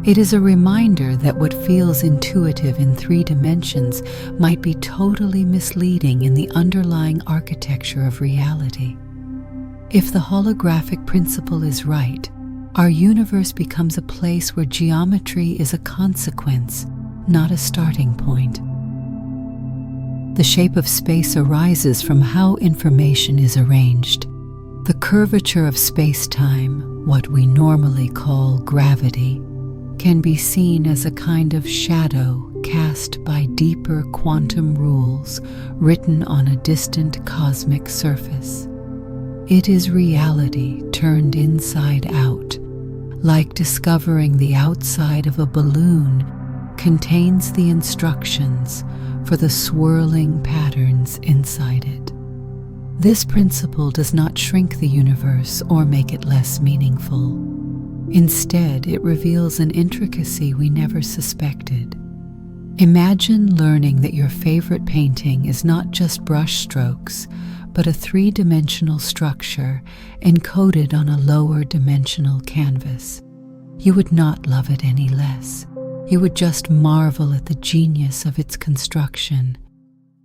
It is a reminder that what feels intuitive in 3 dimensions might be totally misleading in the underlying architecture of reality. If the holographic principle is right, our universe becomes a place where geometry is a consequence, not a starting point. The shape of space arises from how information is arranged. The curvature of space-time, what we normally call gravity, can be seen as a kind of shadow cast by deeper quantum rules written on a distant cosmic surface. It is reality turned inside out, like discovering the outside of a balloon contains the instructions for the swirling patterns inside it. This principle does not shrink the universe or make it less meaningful. Instead, it reveals an intricacy we never suspected. Imagine learning that your favorite painting is not just brush strokes, but a 3-dimensional structure encoded on a lower dimensional canvas. You would not love it any less. You would just marvel at the genius of its construction.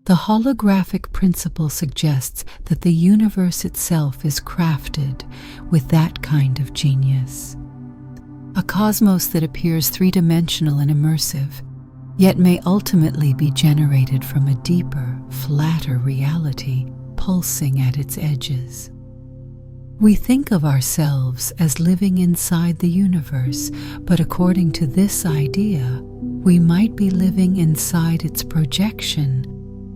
The holographic principle suggests that the universe itself is crafted with that kind of genius. A cosmos that appears 3-dimensional and immersive, yet may ultimately be generated from a deeper, flatter reality pulsing at its edges. We think of ourselves as living inside the universe, but according to this idea, we might be living inside its projection,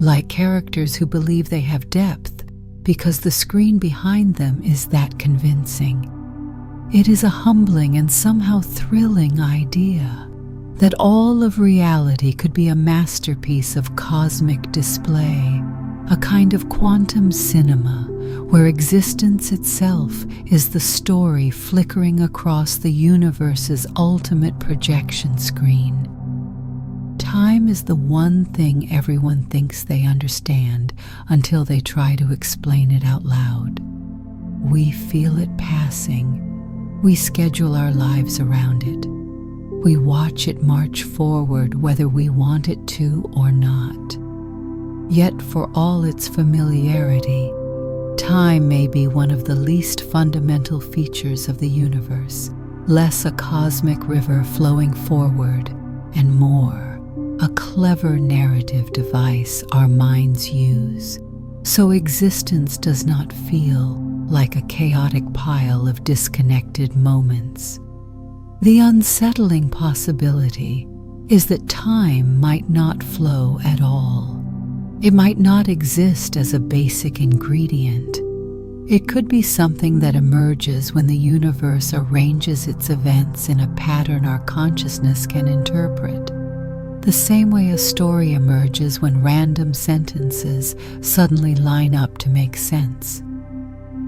like characters who believe they have depth because the screen behind them is that convincing. It is a humbling and somehow thrilling idea that all of reality could be a masterpiece of cosmic display, a kind of quantum cinema where existence itself is the story flickering across the universe's ultimate projection screen. Time is the one thing everyone thinks they understand until they try to explain it out loud. We feel it passing. We schedule our lives around it. We watch it march forward whether we want it to or not. Yet for all its familiarity, time may be one of the least fundamental features of the universe, less a cosmic river flowing forward, and more, a clever narrative device our minds use, so existence does not feel like a chaotic pile of disconnected moments. The unsettling possibility is that time might not flow at all. It might not exist as a basic ingredient. It could be something that emerges when the universe arranges its events in a pattern our consciousness can interpret. The same way a story emerges when random sentences suddenly line up to make sense.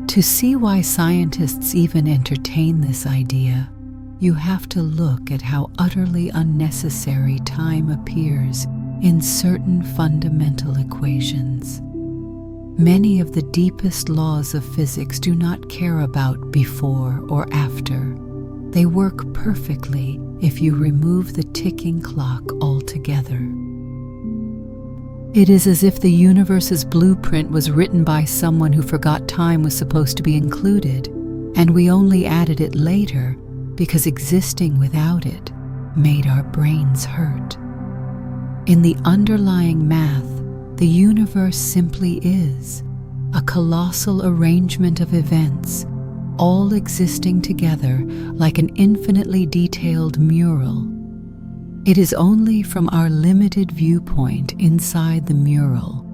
To see why scientists even entertain this idea, you have to look at how utterly unnecessary time appears in certain fundamental equations. Many of the deepest laws of physics do not care about before or after. They work perfectly if you remove the ticking clock altogether. It is as if the universe's blueprint was written by someone who forgot time was supposed to be included, and we only added it later because existing without it made our brains hurt. In the underlying math, the universe simply is a colossal arrangement of events, all existing together like an infinitely detailed mural. It is only from our limited viewpoint inside the mural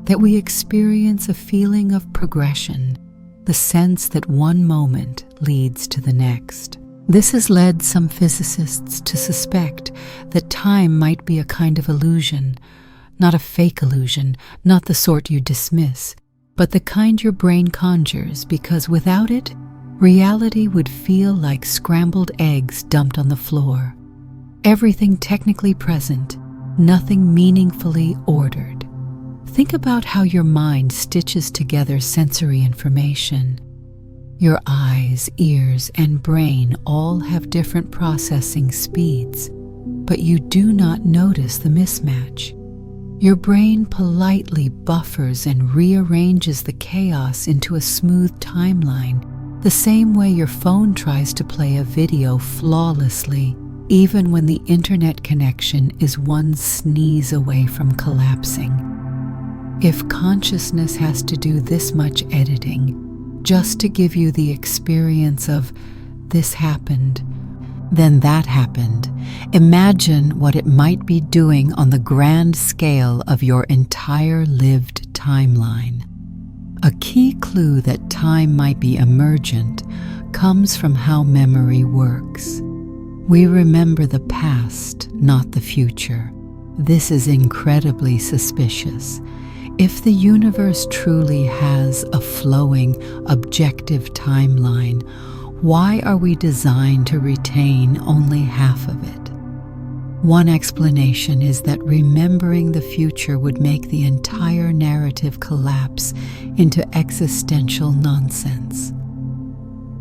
that we experience a feeling of progression, the sense that one moment leads to the next. This has led some physicists to suspect that time might be a kind of illusion, not a fake illusion, not the sort you dismiss, but the kind your brain conjures, because without it, reality would feel like scrambled eggs dumped on the floor. Everything technically present, nothing meaningfully ordered. Think about how your mind stitches together sensory information. Your eyes, ears, and brain all have different processing speeds, but you do not notice the mismatch. Your brain politely buffers and rearranges the chaos into a smooth timeline, the same way your phone tries to play a video flawlessly, even when the internet connection is one sneeze away from collapsing. If consciousness has to do this much editing just to give you the experience of this happened, then that happened, imagine what it might be doing on the grand scale of your entire lived timeline. A key clue that time might be emergent comes from how memory works. We remember the past, not the future. This is incredibly suspicious. If the universe truly has a flowing, objective timeline, why are we designed to retain only half of it? One explanation is that remembering the future would make the entire narrative collapse into existential nonsense.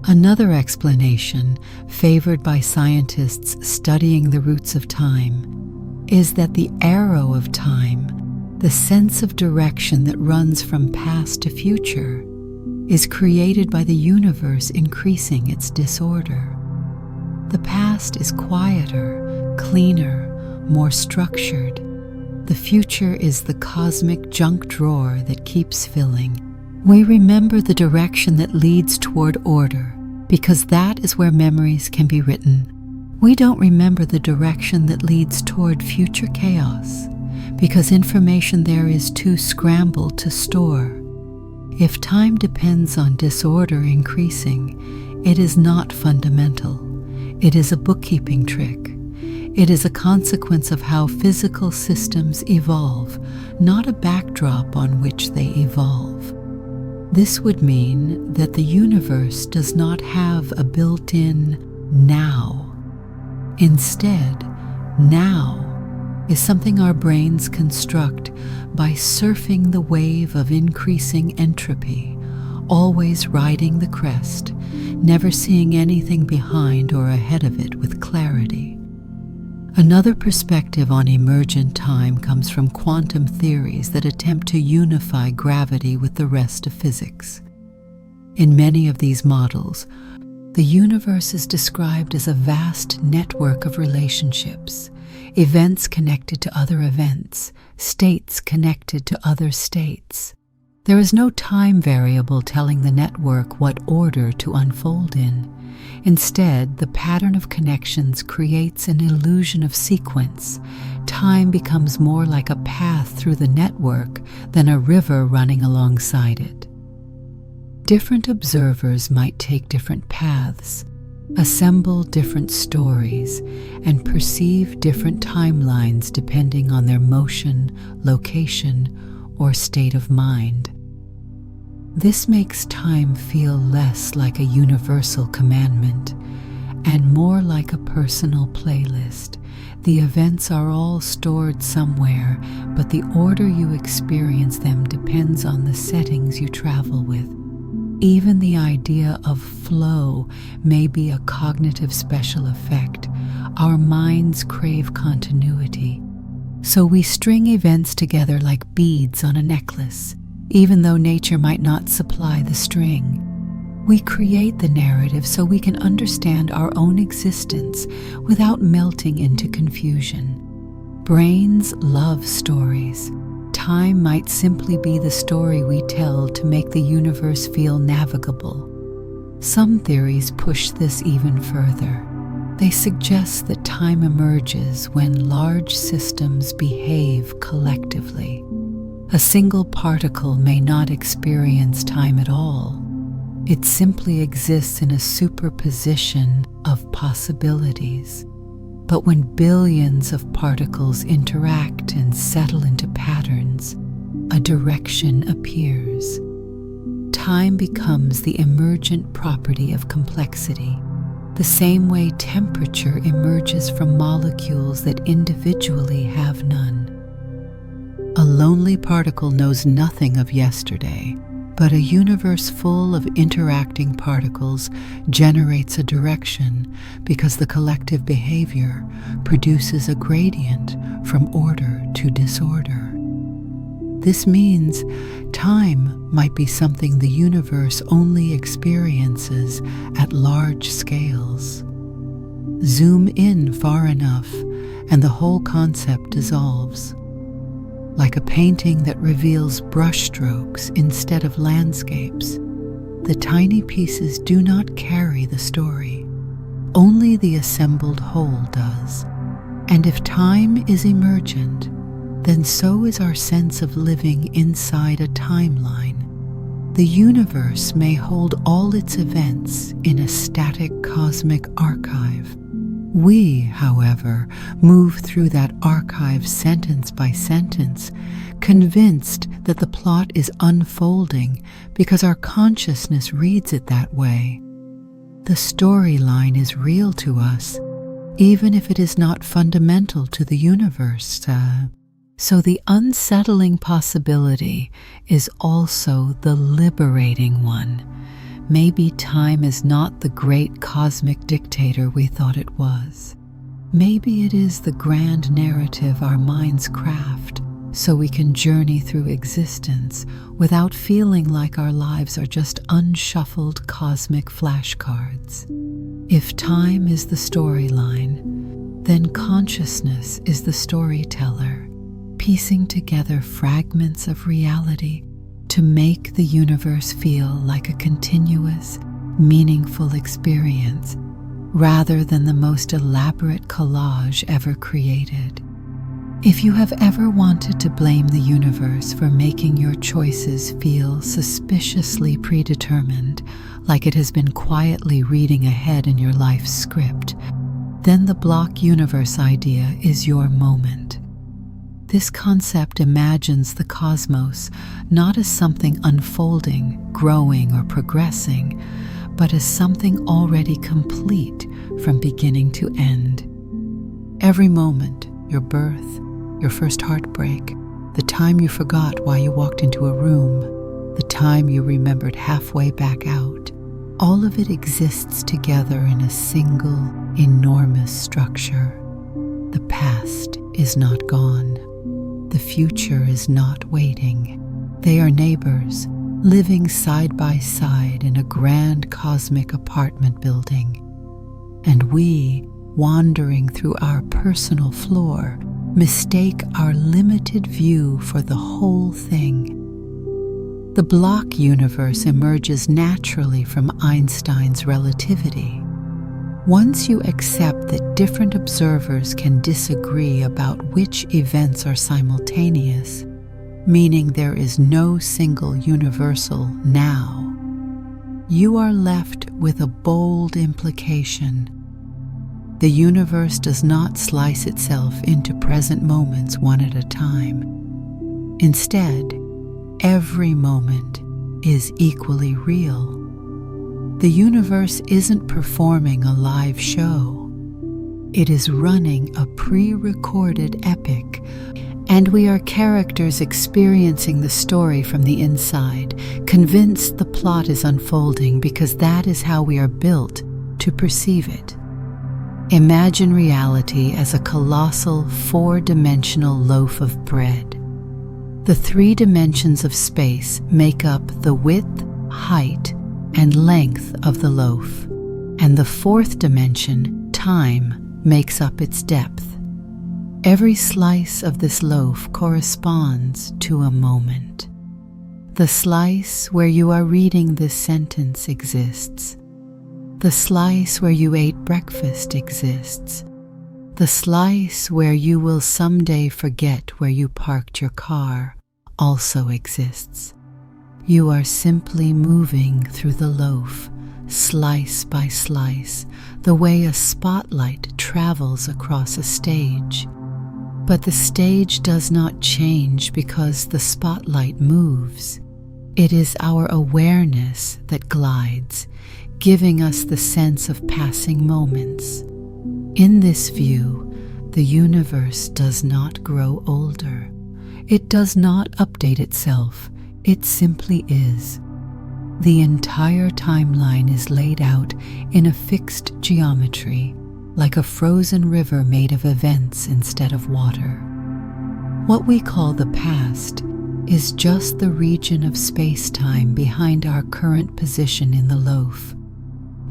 Another explanation, favored by scientists studying the roots of time, is that the arrow of time, the sense of direction that runs from past to future, is created by the universe increasing its disorder. The past is quieter, cleaner, more structured. The future is the cosmic junk drawer that keeps filling. We remember the direction that leads toward order because that is where memories can be written. We don't remember the direction that leads toward future chaos because information there is too scrambled to store. If time depends on disorder increasing, it is not fundamental. It is a bookkeeping trick. It is a consequence of how physical systems evolve, not a backdrop on which they evolve. This would mean that the universe does not have a built-in now. Instead, now is something our brains construct by surfing the wave of increasing entropy, always riding the crest, never seeing anything behind or ahead of it with clarity. Another perspective on emergent time comes from quantum theories that attempt to unify gravity with the rest of physics. In many of these models, the universe is described as a vast network of relationships, events connected to other events, states connected to other states. There is no time variable telling the network what order to unfold in. Instead, the pattern of connections creates an illusion of sequence. Time becomes more like a path through the network than a river running alongside it. Different observers might take different paths, assemble different stories, and perceive different timelines depending on their motion, location, or state of mind. This makes time feel less like a universal commandment and more like a personal playlist. The events are all stored somewhere, but the order you experience them depends on the settings you travel with. Even the idea of flow may be a cognitive special effect. Our minds crave continuity. So we string events together like beads on a necklace, even though nature might not supply the string. We create the narrative so we can understand our own existence without melting into confusion. Brains love stories. Time might simply be the story we tell to make the universe feel navigable. Some theories push this even further. They suggest that time emerges when large systems behave collectively. A single particle may not experience time at all. It simply exists in a superposition of possibilities. But when billions of particles interact and settle into patterns, a direction appears. Time becomes the emergent property of complexity, the same way temperature emerges from molecules that individually have none. A lonely particle knows nothing of yesterday, but a universe full of interacting particles generates a direction because the collective behavior produces a gradient from order to disorder. This means time might be something the universe only experiences at large scales. Zoom in far enough, and the whole concept dissolves. Like a painting that reveals brushstrokes instead of landscapes, the tiny pieces do not carry the story. Only the assembled whole does. And if time is emergent, then so is our sense of living inside a timeline. The universe may hold all its events in a static cosmic archive. We, however, move through that archive sentence by sentence, convinced that the plot is unfolding because our consciousness reads it that way. The storyline is real to us, even if it is not fundamental to the universe. So the unsettling possibility is also the liberating one. Maybe time is not the great cosmic dictator we thought it was. Maybe it is the grand narrative our minds craft so we can journey through existence without feeling like our lives are just unshuffled cosmic flashcards. If time is the storyline, then consciousness is the storyteller, piecing together fragments of reality to make the universe feel like a continuous, meaningful experience rather than the most elaborate collage ever created. If you have ever wanted to blame the universe for making your choices feel suspiciously predetermined, like it has been quietly reading ahead in your life's script, then the block universe idea is your moment. This concept imagines the cosmos not as something unfolding, growing, or progressing, but as something already complete from beginning to end. Every moment, your birth, your first heartbreak, the time you forgot why you walked into a room, the time you remembered halfway back out, all of it exists together in a single, enormous structure. The past is not gone. The future is not waiting. They are neighbors, living side by side in a grand cosmic apartment building. And we, wandering through our personal floor, mistake our limited view for the whole thing. The block universe emerges naturally from Einstein's relativity. Once you accept that different observers can disagree about which events are simultaneous, meaning there is no single universal now, you are left with a bold implication. The universe does not slice itself into present moments one at a time. Instead, every moment is equally real. The universe isn't performing a live show. It is running a pre-recorded epic, and we are characters experiencing the story from the inside, convinced the plot is unfolding because that is how we are built to perceive it. Imagine reality as a colossal four-dimensional loaf of bread. The 3 dimensions of space make up the width, height, and length of the loaf, and the 4th dimension, time, makes up its depth. Every slice of this loaf corresponds to a moment. The slice where you are reading this sentence exists. The slice where you ate breakfast exists. The slice where you will someday forget where you parked your car also exists. You are simply moving through the loaf, slice by slice, the way a spotlight travels across a stage. But the stage does not change because the spotlight moves. It is our awareness that glides, giving us the sense of passing moments. In this view, the universe does not grow older. It does not update itself. It simply is. The entire timeline is laid out in a fixed geometry, like a frozen river made of events instead of water. What we call the past is just the region of space-time behind our current position in the loaf.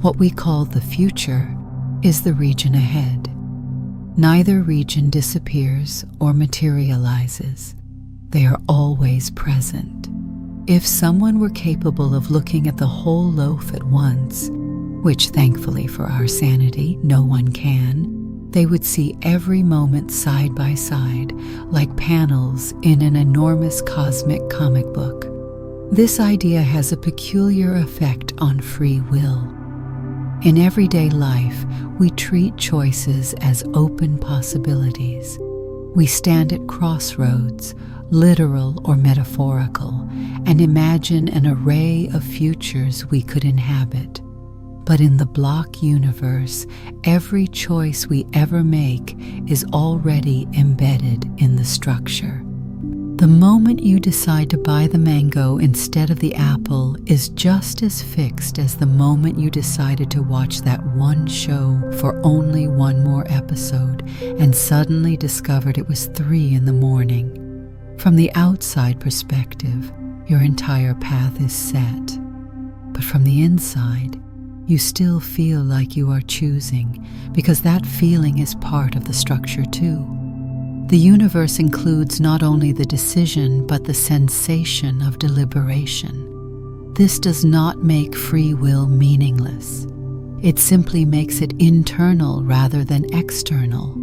What we call the future is the region ahead. Neither region disappears or materializes. They are always present. If someone were capable of looking at the whole loaf at once, which thankfully for our sanity, no one can, they would see every moment side by side, like panels in an enormous cosmic comic book. This idea has a peculiar effect on free will. In everyday life, we treat choices as open possibilities. We stand at crossroads, literal or metaphorical, and imagine an array of futures we could inhabit. But in the block universe, every choice we ever make is already embedded in the structure. The moment you decide to buy the mango instead of the apple is just as fixed as the moment you decided to watch that one show for only one more episode and suddenly discovered it was 3 a.m. From the outside perspective, your entire path is set. But from the inside, you still feel like you are choosing, because that feeling is part of the structure too. The universe includes not only the decision, but the sensation of deliberation. This does not make free will meaningless. It simply makes it internal rather than external.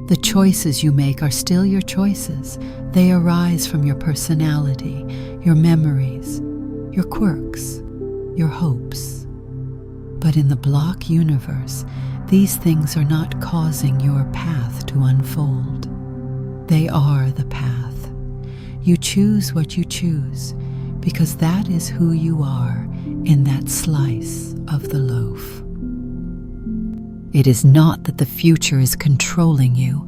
The choices you make are still your choices. They arise from your personality, your memories, your quirks, your hopes. But in the block universe, these things are not causing your path to unfold. They are the path. You choose what you choose because that is who you are in that slice of the loaf. It is not that the future is controlling you.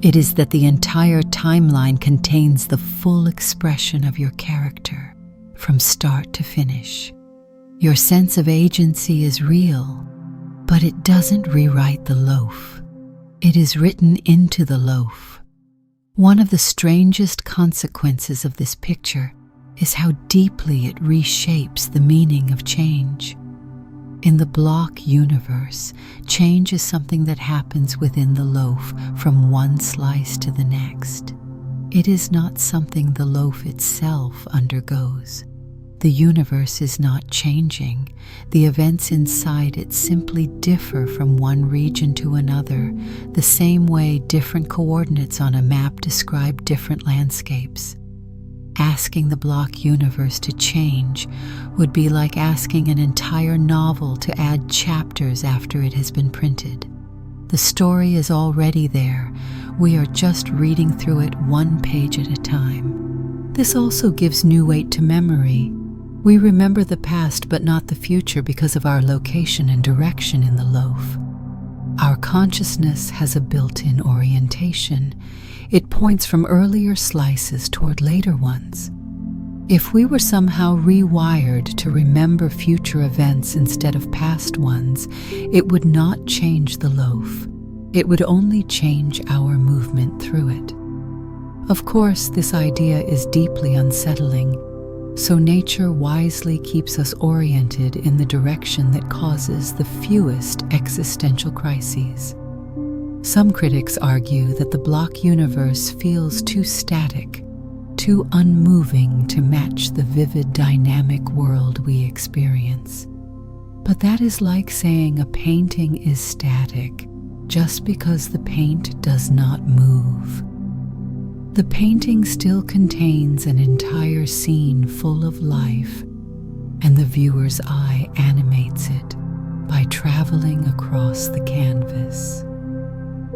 It is that the entire timeline contains the full expression of your character from start to finish. Your sense of agency is real, but it doesn't rewrite the loaf. It is written into the loaf. One of the strangest consequences of this picture is how deeply it reshapes the meaning of change. In the block universe, change is something that happens within the loaf from one slice to the next. It is not something the loaf itself undergoes. The universe is not changing. The events inside it simply differ from one region to another, the same way different coordinates on a map describe different landscapes. Asking the block universe to change would be like asking an entire novel to add chapters after it has been printed. The story is already there. We are just reading through it one page at a time. This also gives new weight to memory. We remember the past but not the future because of our location and direction in the loaf. Our consciousness has a built-in orientation. It points from earlier slices toward later ones. If we were somehow rewired to remember future events instead of past ones, it would not change the loaf. It would only change our movement through it. Of course, this idea is deeply unsettling, so nature wisely keeps us oriented in the direction that causes the fewest existential crises. Some critics argue that the block universe feels too static, too unmoving to match the vivid, dynamic world we experience. But that is like saying a painting is static just because the paint does not move. The painting still contains an entire scene full of life, and the viewer's eye animates it by traveling across the canvas.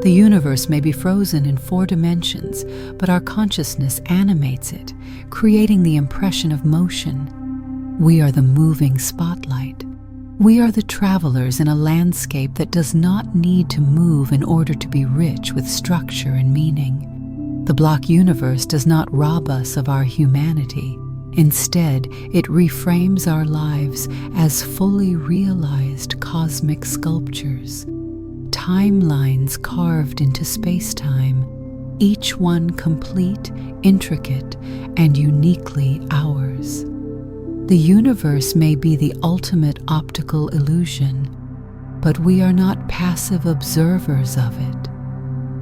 The universe may be frozen in 4 dimensions, but our consciousness animates it, creating the impression of motion. We are the moving spotlight. We are the travelers in a landscape that does not need to move in order to be rich with structure and meaning. The block universe does not rob us of our humanity. Instead, it reframes our lives as fully realized cosmic sculptures, timelines carved into space-time, each one complete, intricate, and uniquely ours. The universe may be the ultimate optical illusion, but we are not passive observers of it.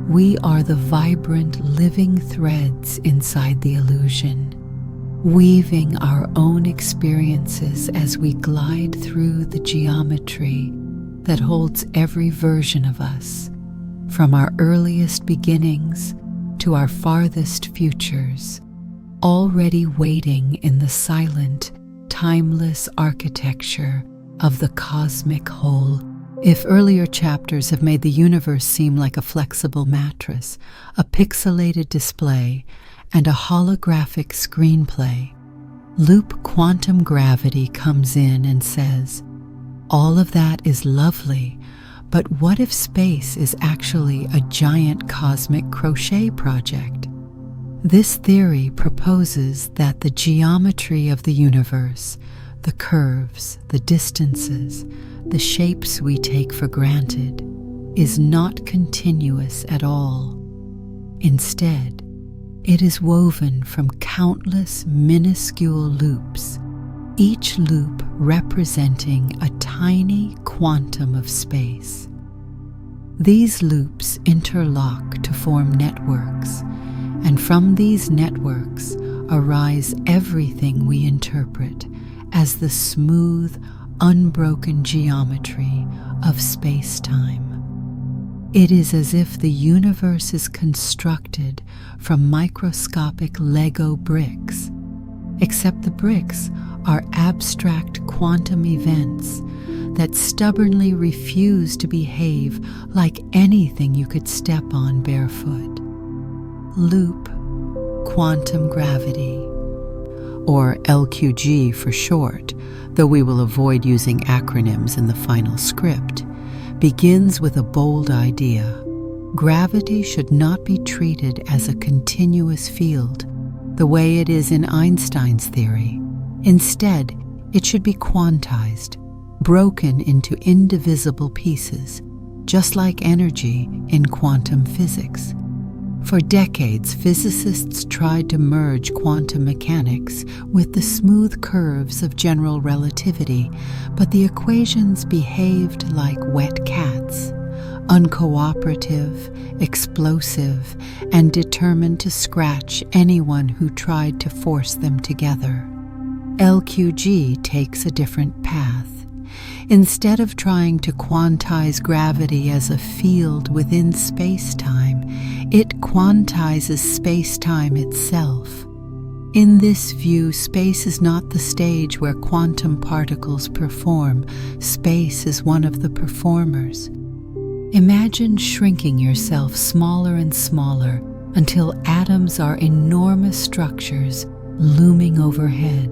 We are the vibrant, living threads inside the illusion, weaving our own experiences as we glide through the geometry that holds every version of us, from our earliest beginnings to our farthest futures, already waiting in the silent, timeless architecture of the cosmic whole. If earlier chapters have made the universe seem like a flexible mattress, a pixelated display, and a holographic screenplay, Loop Quantum Gravity comes in and says, all of that is lovely, but what if space is actually a giant cosmic crochet project? This theory proposes that the geometry of the universe, the curves, the distances, the shapes we take for granted, is not continuous at all. Instead, it is woven from countless minuscule loops, each loop representing a tiny quantum of space. These loops interlock to form networks, and from these networks arise everything we interpret as the smooth, unbroken geometry of space-time. It is as if the universe is constructed from microscopic Lego bricks, except the bricks are abstract quantum events that stubbornly refuse to behave like anything you could step on barefoot. Loop Quantum Gravity, or LQG for short, though we will avoid using acronyms in the final script, begins with a bold idea. Gravity should not be treated as a continuous field, the way it is in Einstein's theory. Instead, it should be quantized, broken into indivisible pieces, just like energy in quantum physics. For decades, physicists tried to merge quantum mechanics with the smooth curves of general relativity, but the equations behaved like wet cats, uncooperative, explosive, and determined to scratch anyone who tried to force them together. LQG takes a different path. Instead of trying to quantize gravity as a field within space-time, it quantizes space-time itself. In this view, space is not the stage where quantum particles perform. Space is one of the performers. Imagine shrinking yourself smaller and smaller until atoms are enormous structures looming overhead.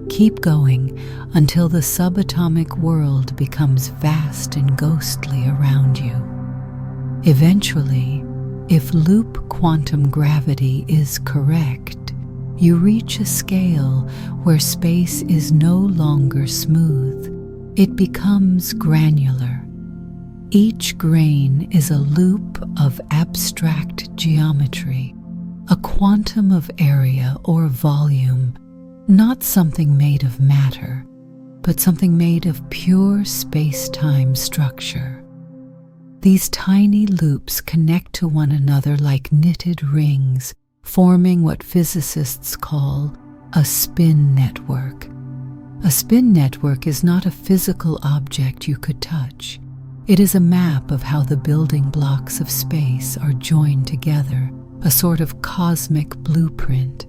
Keep going until the subatomic world becomes vast and ghostly around you. Eventually, if loop quantum gravity is correct, you reach a scale where space is no longer smooth. It becomes granular. Each grain is a loop of abstract geometry, a quantum of area or volume, not something made of matter, but something made of pure space-time structure. These tiny loops connect to one another like knitted rings, forming what physicists call a spin network. A spin network is not a physical object you could touch. It is a map of how the building blocks of space are joined together a sort of cosmic blueprint.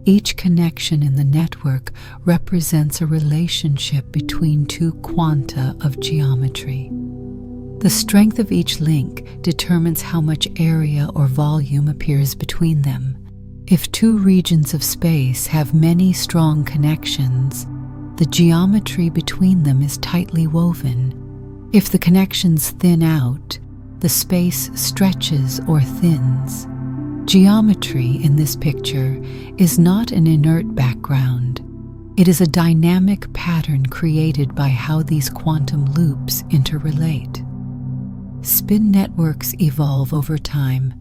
Each connection in the network represents a relationship between two quanta of geometry. The strength of each link determines how much area or volume appears between them. If two regions of space have many strong connections, the geometry between them is tightly woven. If the connections thin out, the space stretches or thins. Geometry in this picture is not an inert background. It is a dynamic pattern created by how these quantum loops interrelate. Spin networks evolve over time,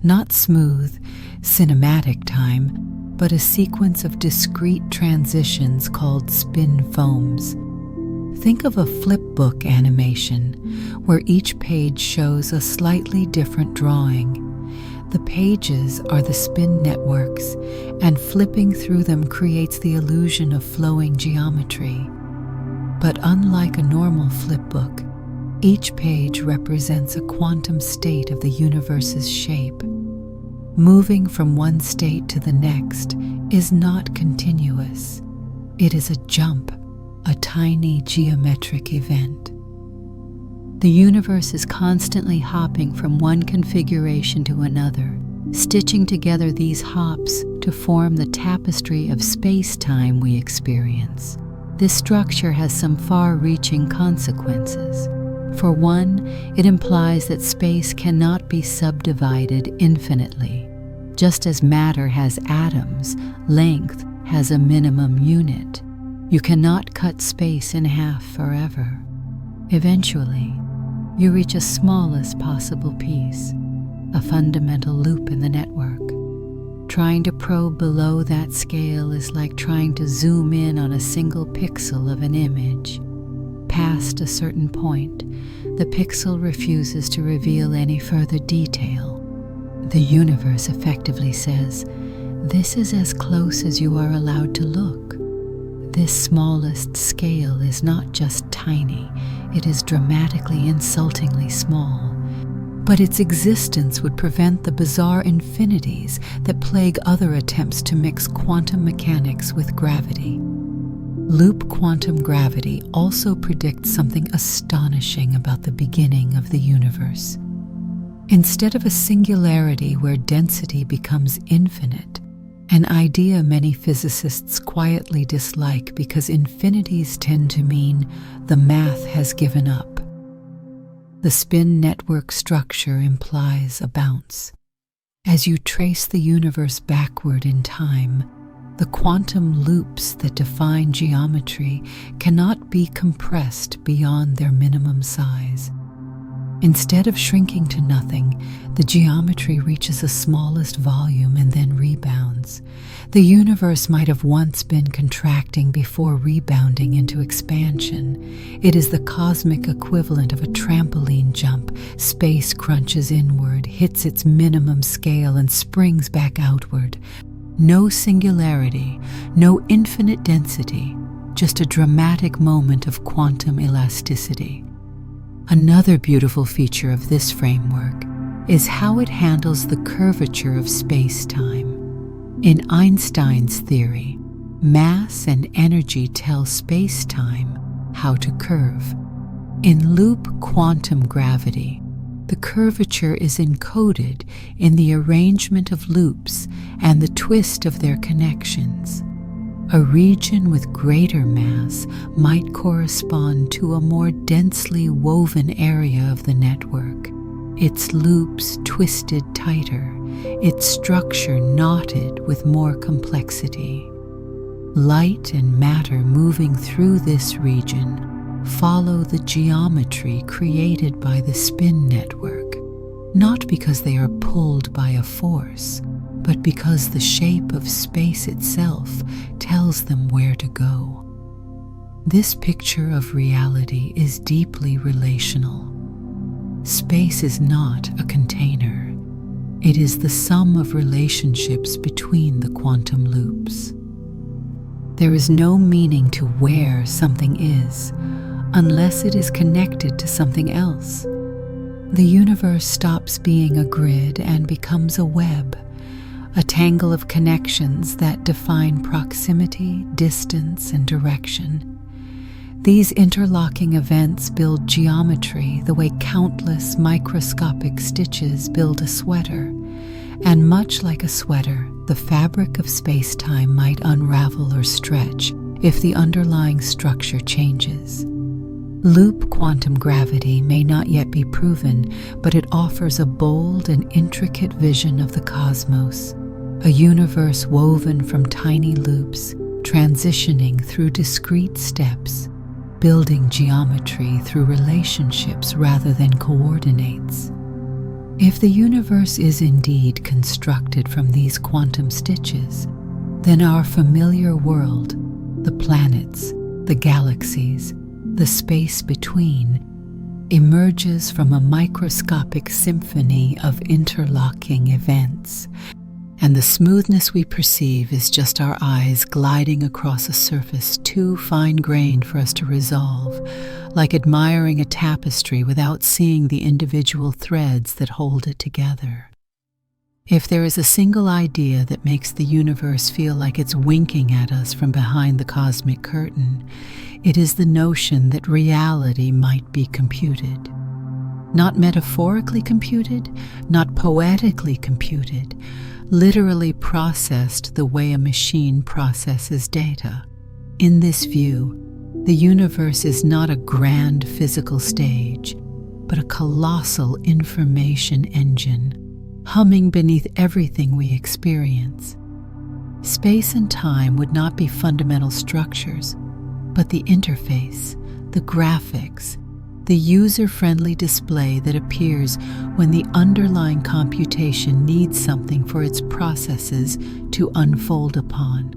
not smooth, cinematic time, but a sequence of discrete transitions called spin foams. Think of a flipbook animation, where each page shows a slightly different drawing. The pages are the spin networks, and flipping through them creates the illusion of flowing geometry. But unlike a normal flipbook, each page represents a quantum state of the universe's shape. Moving from one state to the next is not continuous. It is a jump, a tiny geometric event. The universe is constantly hopping from one configuration to another, stitching together these hops to form the tapestry of space-time we experience. This structure has some far-reaching consequences. For one, it implies that space cannot be subdivided infinitely. Just as matter has atoms, length has a minimum unit. You cannot cut space in half forever. Eventually, you reach a smallest possible piece, a fundamental loop in the network. Trying to probe below that scale is like trying to zoom in on a single pixel of an image. Past a certain point, the pixel refuses to reveal any further detail. The universe effectively says, "This is as close as you are allowed to look." This smallest scale is not just tiny, it is dramatically, insultingly small. But its existence would prevent the bizarre infinities that plague other attempts to mix quantum mechanics with gravity. Loop quantum gravity also predicts something astonishing about the beginning of the universe. Instead of a singularity where density becomes infinite, an idea many physicists quietly dislike because infinities tend to mean the math has given up. The spin network structure implies a bounce. As you trace the universe backward in time, the quantum loops that define geometry cannot be compressed beyond their minimum size. Instead of shrinking to nothing, the geometry reaches a smallest volume and then rebounds. The universe might have once been contracting before rebounding into expansion. It is the cosmic equivalent of a trampoline jump. Space crunches inward, hits its minimum scale, and springs back outward. No singularity, no infinite density, just a dramatic moment of quantum elasticity. Another beautiful feature of this framework is how it handles the curvature of space-time. In Einstein's theory, mass and energy tell space-time how to curve. In loop quantum gravity, the curvature is encoded in the arrangement of loops and the twist of their connections. A region with greater mass might correspond to a more densely woven area of the network, its loops twisted tighter, its structure knotted with more complexity. Light and matter moving through this region follow the geometry created by the spin network, not because they are pulled by a force, but because the shape of space itself tells them where to go. This picture of reality is deeply relational. Space is not a container. It is the sum of relationships between the quantum loops. There is no meaning to where something is, unless it is connected to something else. The universe stops being a grid and becomes a web, a tangle of connections that define proximity, distance, and direction. These interlocking events build geometry the way countless microscopic stitches build a sweater, and much like a sweater, the fabric of space-time might unravel or stretch if the underlying structure changes. Loop quantum gravity may not yet be proven, but it offers a bold and intricate vision of the cosmos, a universe woven from tiny loops, transitioning through discrete steps, building geometry through relationships rather than coordinates. If the universe is indeed constructed from these quantum stitches, then our familiar world, the planets, the galaxies, the space between, emerges from a microscopic symphony of interlocking events, and the smoothness we perceive is just our eyes gliding across a surface too fine-grained for us to resolve, like admiring a tapestry without seeing the individual threads that hold it together. If there is a single idea that makes the universe feel like it's winking at us from behind the cosmic curtain, it is the notion that reality might be computed. Not metaphorically computed, not poetically computed, literally processed the way a machine processes data. In this view, the universe is not a grand physical stage, but a colossal information engine, humming beneath everything we experience. Space and time would not be fundamental structures, but the interface, the graphics, the user-friendly display that appears when the underlying computation needs something for its processes to unfold upon.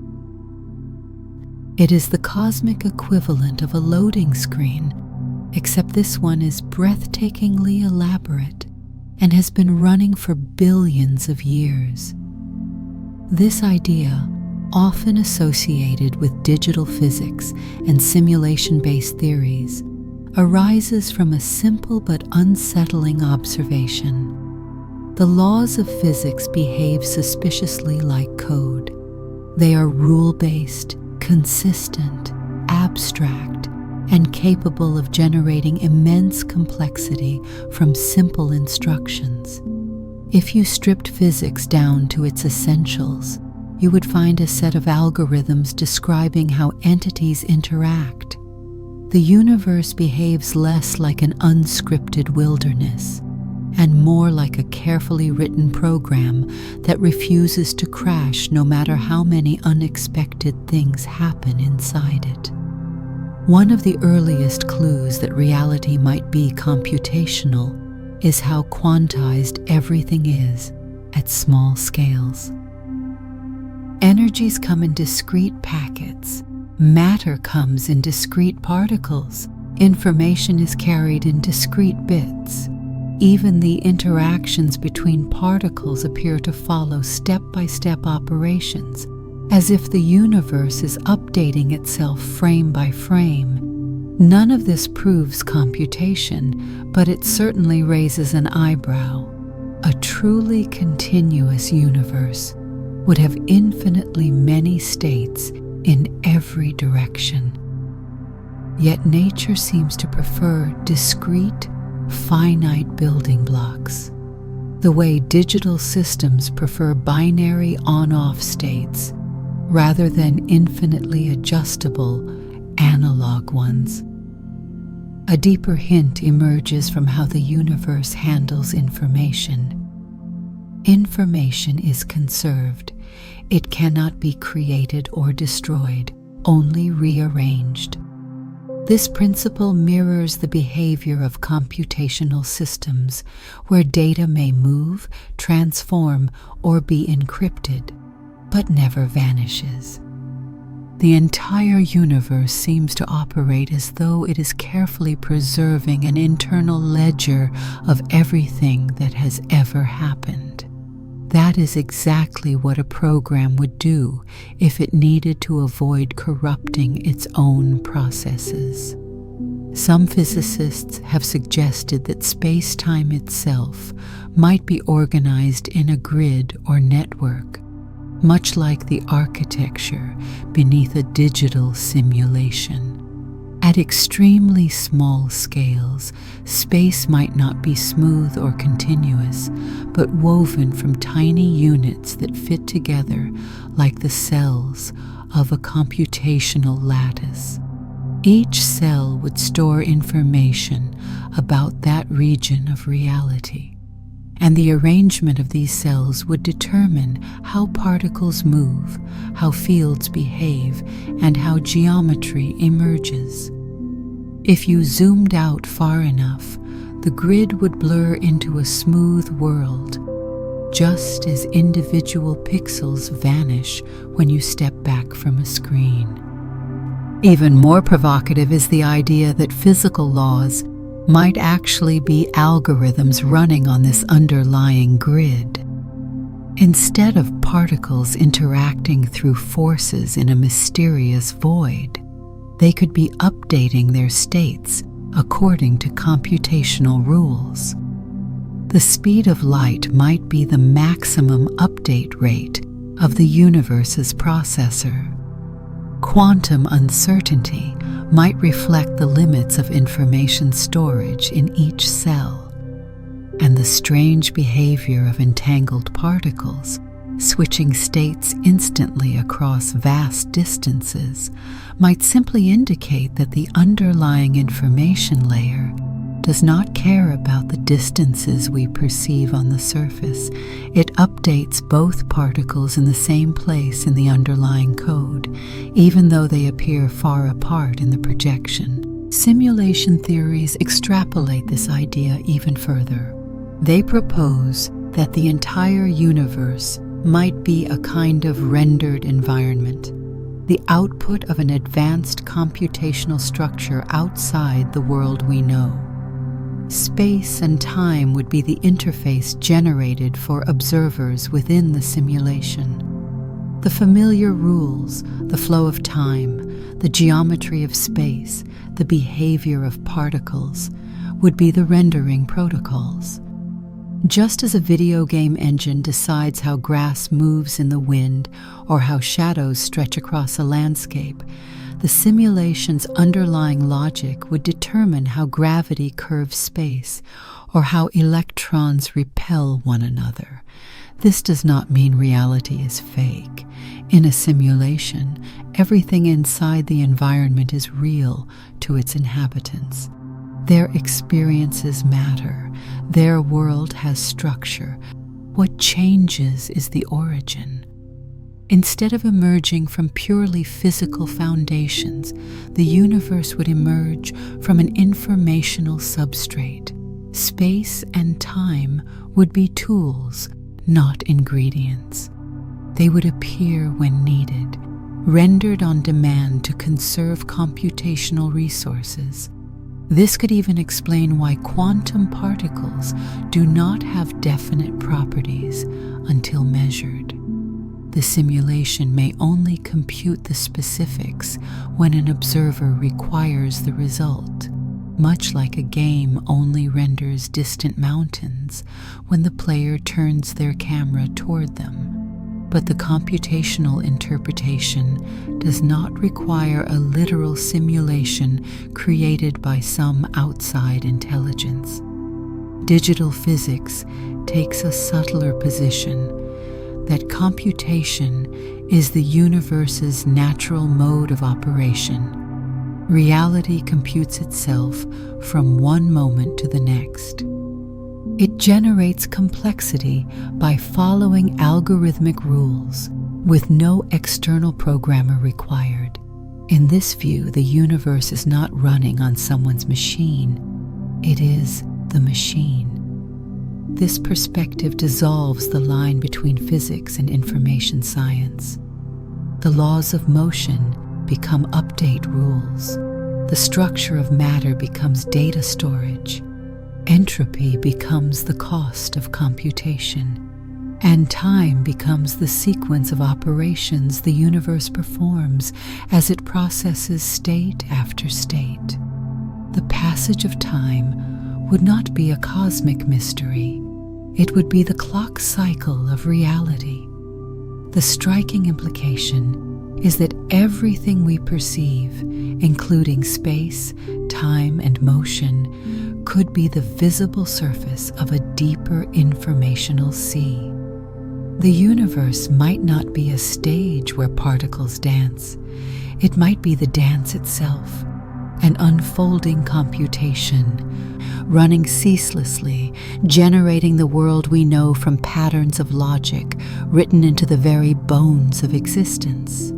It is the cosmic equivalent of a loading screen, except this one is breathtakingly elaborate and has been running for billions of years. This idea, often associated with digital physics and simulation-based theories, arises from a simple but unsettling observation. The laws of physics behave suspiciously like code. They are rule-based, consistent, abstract, and capable of generating immense complexity from simple instructions. If you stripped physics down to its essentials, you would find a set of algorithms describing how entities interact. The universe behaves less like an unscripted wilderness and more like a carefully written program that refuses to crash no matter how many unexpected things happen inside it. One of the earliest clues that reality might be computational is how quantized everything is at small scales. Energies come in discrete packets. Matter comes in discrete particles. Information is carried in discrete bits. Even the interactions between particles appear to follow step-by-step operations, as if the universe is updating itself frame by frame. None of this proves computation, but it certainly raises an eyebrow. A truly continuous universe would have infinitely many states in every direction. Yet nature seems to prefer discrete, finite building blocks, the way digital systems prefer binary on-off states rather than infinitely adjustable analog ones. A deeper hint emerges from how the universe handles information. Information is conserved. It cannot be created or destroyed, only rearranged. This principle mirrors the behavior of computational systems, where data may move, transform, or be encrypted, but never vanishes. The entire universe seems to operate as though it is carefully preserving an internal ledger of everything that has ever happened. That is exactly what a program would do if it needed to avoid corrupting its own processes. Some physicists have suggested that space-time itself might be organized in a grid or network, much like the architecture beneath a digital simulation. At extremely small scales, space might not be smooth or continuous, but woven from tiny units that fit together like the cells of a computational lattice. Each cell would store information about that region of reality, and the arrangement of these cells would determine how particles move, how fields behave, and how geometry emerges. If you zoomed out far enough, the grid would blur into a smooth world, just as individual pixels vanish when you step back from a screen. Even more provocative is the idea that physical laws might actually be algorithms running on this underlying grid. Instead of particles interacting through forces in a mysterious void, they could be updating their states according to computational rules. The speed of light might be the maximum update rate of the universe's processor. Quantum uncertainty might reflect the limits of information storage in each cell, and the strange behavior of entangled particles, switching states instantly across vast distances, might simply indicate that the underlying information layer does not care about the distances we perceive on the surface. It updates both particles in the same place in the underlying code, even though they appear far apart in the projection. Simulation theories extrapolate this idea even further. They propose that the entire universe might be a kind of rendered environment, the output of an advanced computational structure outside the world we know. Space and time would be the interface generated for observers within the simulation. The familiar rules, the flow of time, the geometry of space, the behavior of particles, would be the rendering protocols. Just as a video game engine decides how grass moves in the wind or how shadows stretch across a landscape, the simulation's underlying logic would determine how gravity curves space or how electrons repel one another. This does not mean reality is fake. In a simulation, everything inside the environment is real to its inhabitants. Their experiences matter. Their world has structure. What changes is the origin. Instead of emerging from purely physical foundations, the universe would emerge from an informational substrate. Space and time would be tools, not ingredients. They would appear when needed, rendered on demand to conserve computational resources. This could even explain why quantum particles do not have definite properties until measured. The simulation may only compute the specifics when an observer requires the result, much like a game only renders distant mountains when the player turns their camera toward them. But the computational interpretation does not require a literal simulation created by some outside intelligence. Digital physics takes a subtler position that computation is the universe's natural mode of operation. Reality computes itself from one moment to the next. It generates complexity by following algorithmic rules, with no external programmer required. In this view, the universe is not running on someone's machine. It is the machine. This perspective dissolves the line between physics and information science. The laws of motion become update rules. The structure of matter becomes data storage. Entropy becomes the cost of computation, and time becomes the sequence of operations the universe performs as it processes state after state. The passage of time would not be a cosmic mystery. It would be the clock cycle of reality. The striking implication is that everything we perceive, including space, time, and motion, could be the visible surface of a deeper informational sea. The universe might not be a stage where particles dance. It might be the dance itself, an unfolding computation, running ceaselessly, generating the world we know from patterns of logic written into the very bones of existence.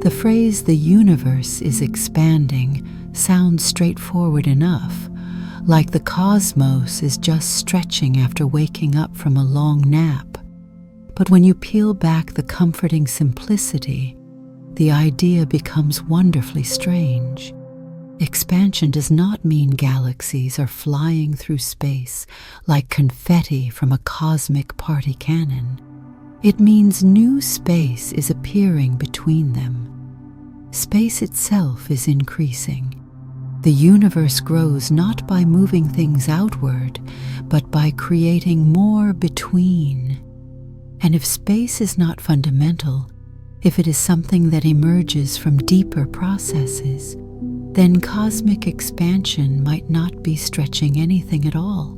The phrase "the universe is expanding" sounds straightforward enough, like the cosmos is just stretching after waking up from a long nap. But when you peel back the comforting simplicity, the idea becomes wonderfully strange. Expansion does not mean galaxies are flying through space like confetti from a cosmic party cannon. It means new space is appearing between them. Space itself is increasing. The universe grows not by moving things outward, but by creating more between. And if space is not fundamental, if it is something that emerges from deeper processes, then cosmic expansion might not be stretching anything at all.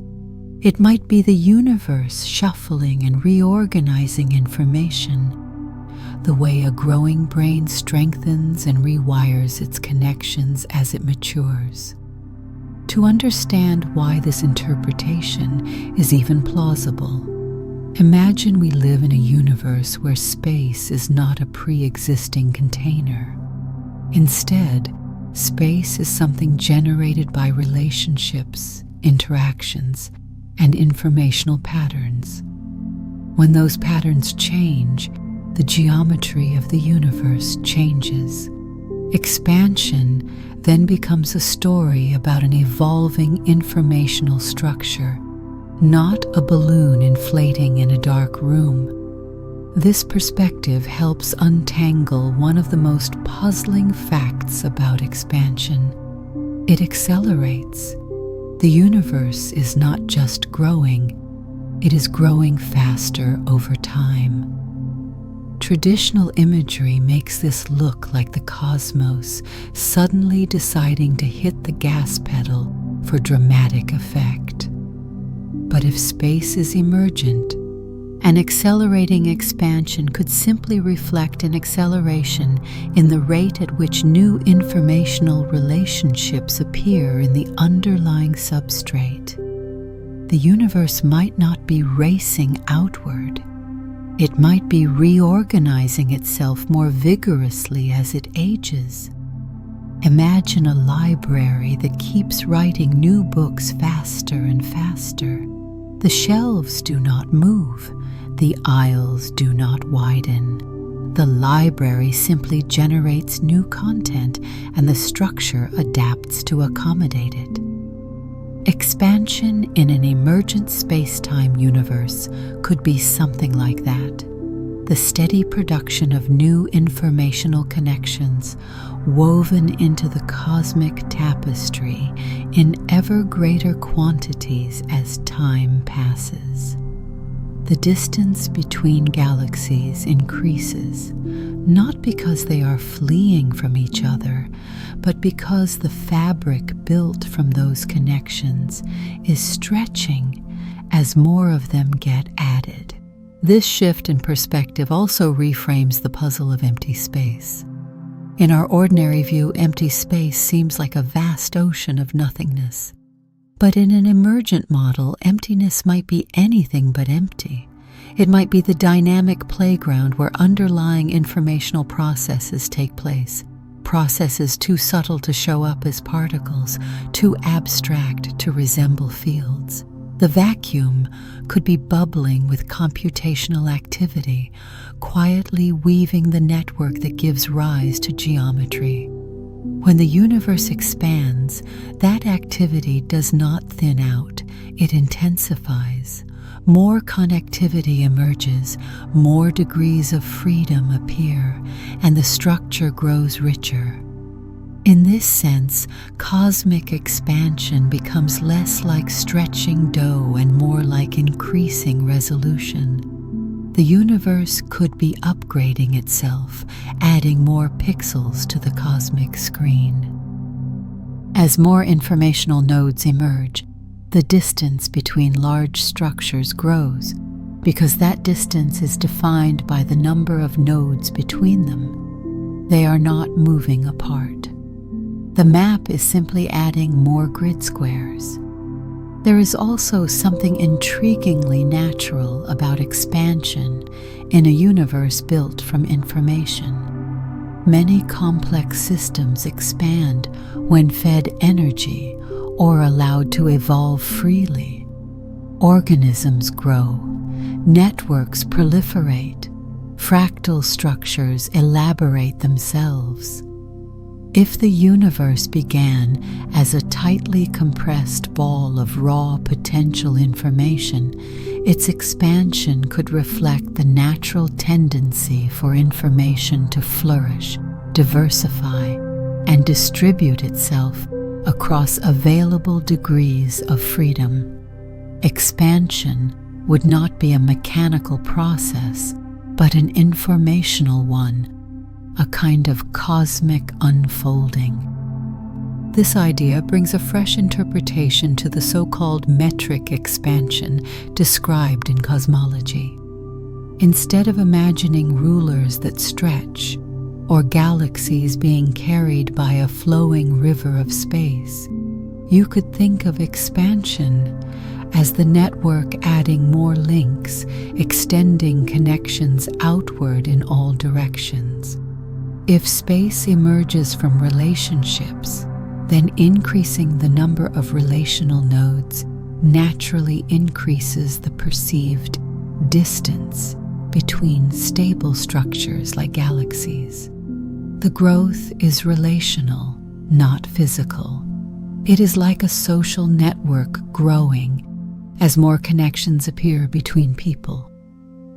It might be the universe shuffling and reorganizing information, the way a growing brain strengthens and rewires its connections as it matures. To understand why this interpretation is even plausible, imagine we live in a universe where space is not a pre-existing container. Instead, space is something generated by relationships, interactions, and informational patterns. When those patterns change, the geometry of the universe changes. Expansion then becomes a story about an evolving informational structure, not a balloon inflating in a dark room. This perspective helps untangle one of the most puzzling facts about expansion. It accelerates. The universe is not just growing, it is growing faster over time. Traditional imagery makes this look like the cosmos suddenly deciding to hit the gas pedal for dramatic effect. But if space is emergent, an accelerating expansion could simply reflect an acceleration in the rate at which new informational relationships appear in the underlying substrate. The universe might not be racing outward. It might be reorganizing itself more vigorously as it ages. Imagine a library that keeps writing new books faster and faster. The shelves do not move. The aisles do not widen. The library simply generates new content, and the structure adapts to accommodate it. Expansion in an emergent spacetime universe could be something like that. The steady production of new informational connections woven into the cosmic tapestry in ever greater quantities as time passes. The distance between galaxies increases, not because they are fleeing from each other, but because the fabric built from those connections is stretching as more of them get added. This shift in perspective also reframes the puzzle of empty space. In our ordinary view, empty space seems like a vast ocean of nothingness. But in an emergent model, emptiness might be anything but empty. It might be the dynamic playground where underlying informational processes take place, processes too subtle to show up as particles, too abstract to resemble fields. The vacuum could be bubbling with computational activity, quietly weaving the network that gives rise to geometry. When the universe expands, that activity does not thin out, it intensifies. More connectivity emerges, more degrees of freedom appear, and the structure grows richer. In this sense, cosmic expansion becomes less like stretching dough and more like increasing resolution. The universe could be upgrading itself, adding more pixels to the cosmic screen. As more informational nodes emerge, the distance between large structures grows, because that distance is defined by the number of nodes between them. They are not moving apart. The map is simply adding more grid squares. There is also something intriguingly natural about expansion in a universe built from information. Many complex systems expand when fed energy or allowed to evolve freely. Organisms grow, networks proliferate, fractal structures elaborate themselves. If the universe began as a tightly compressed ball of raw potential information, its expansion could reflect the natural tendency for information to flourish, diversify, and distribute itself across available degrees of freedom. Expansion would not be a mechanical process, but an informational one, a kind of cosmic unfolding. This idea brings a fresh interpretation to the so-called metric expansion described in cosmology. Instead of imagining rulers that stretch, or galaxies being carried by a flowing river of space, you could think of expansion as the network adding more links, extending connections outward in all directions. If space emerges from relationships, then increasing the number of relational nodes naturally increases the perceived distance between stable structures like galaxies. The growth is relational, not physical. It is like a social network growing as more connections appear between people.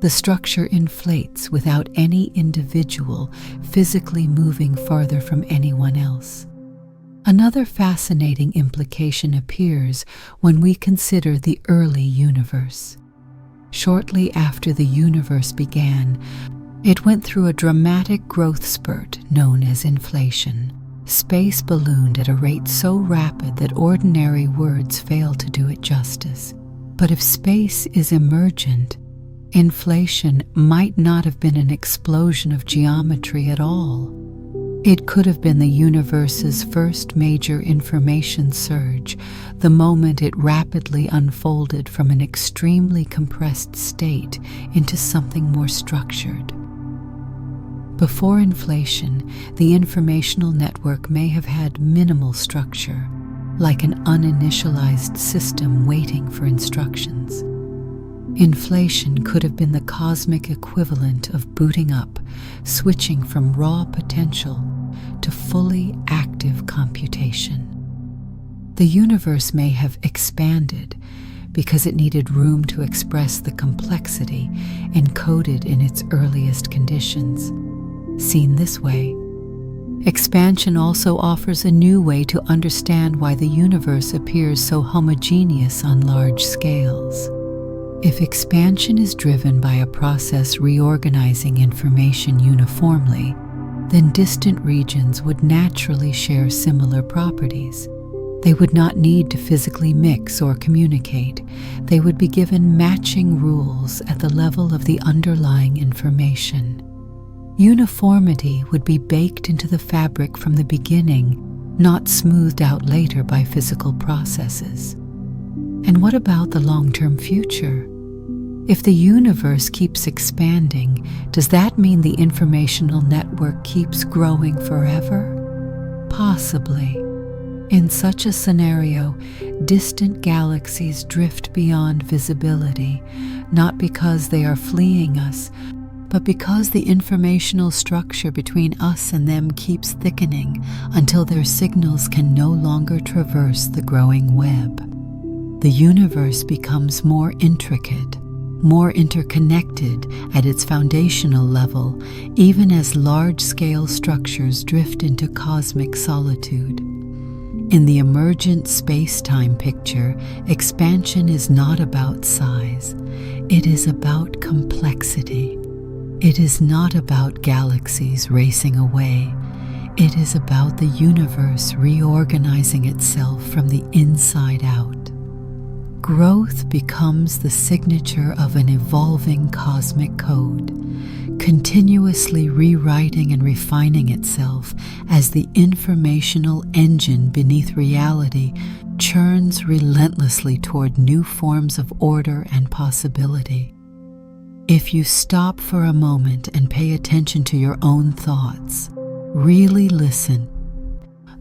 The structure inflates without any individual physically moving farther from anyone else. Another fascinating implication appears when we consider the early universe. Shortly after the universe began, it went through a dramatic growth spurt known as inflation. Space ballooned at a rate so rapid that ordinary words fail to do it justice. But if space is emergent, inflation might not have been an explosion of geometry at all. It could have been the universe's first major information surge, the moment it rapidly unfolded from an extremely compressed state into something more structured. Before inflation, the informational network may have had minimal structure, like an uninitialized system waiting for instructions. Inflation could have been the cosmic equivalent of booting up, switching from raw potential to fully active computation. The universe may have expanded because it needed room to express the complexity encoded in its earliest conditions. Seen this way, expansion also offers a new way to understand why the universe appears so homogeneous on large scales. If expansion is driven by a process reorganizing information uniformly, then distant regions would naturally share similar properties. They would not need to physically mix or communicate. They would be given matching rules at the level of the underlying information. Uniformity would be baked into the fabric from the beginning, not smoothed out later by physical processes. And what about the long-term future? If the universe keeps expanding, does that mean the informational network keeps growing forever? Possibly. In such a scenario, distant galaxies drift beyond visibility, not because they are fleeing us, but because the informational structure between us and them keeps thickening until their signals can no longer traverse the growing web. The universe becomes more intricate, more interconnected at its foundational level, even as large-scale structures drift into cosmic solitude. In the emergent space-time picture, expansion is not about size. It is about complexity. It is not about galaxies racing away. It is about the universe reorganizing itself from the inside out. Growth becomes the signature of an evolving cosmic code, continuously rewriting and refining itself as the informational engine beneath reality churns relentlessly toward new forms of order and possibility. If you stop for a moment and pay attention to your own thoughts, really listen,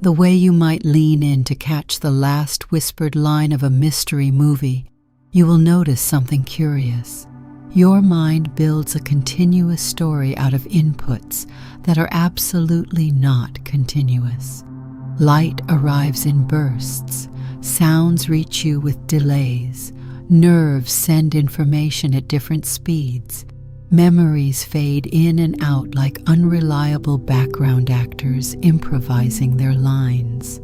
the way you might lean in to catch the last whispered line of a mystery movie, you will notice something curious. Your mind builds a continuous story out of inputs that are absolutely not continuous. Light arrives in bursts, sounds reach you with delays, nerves send information at different speeds, memories fade in and out like unreliable background actors improvising their lines.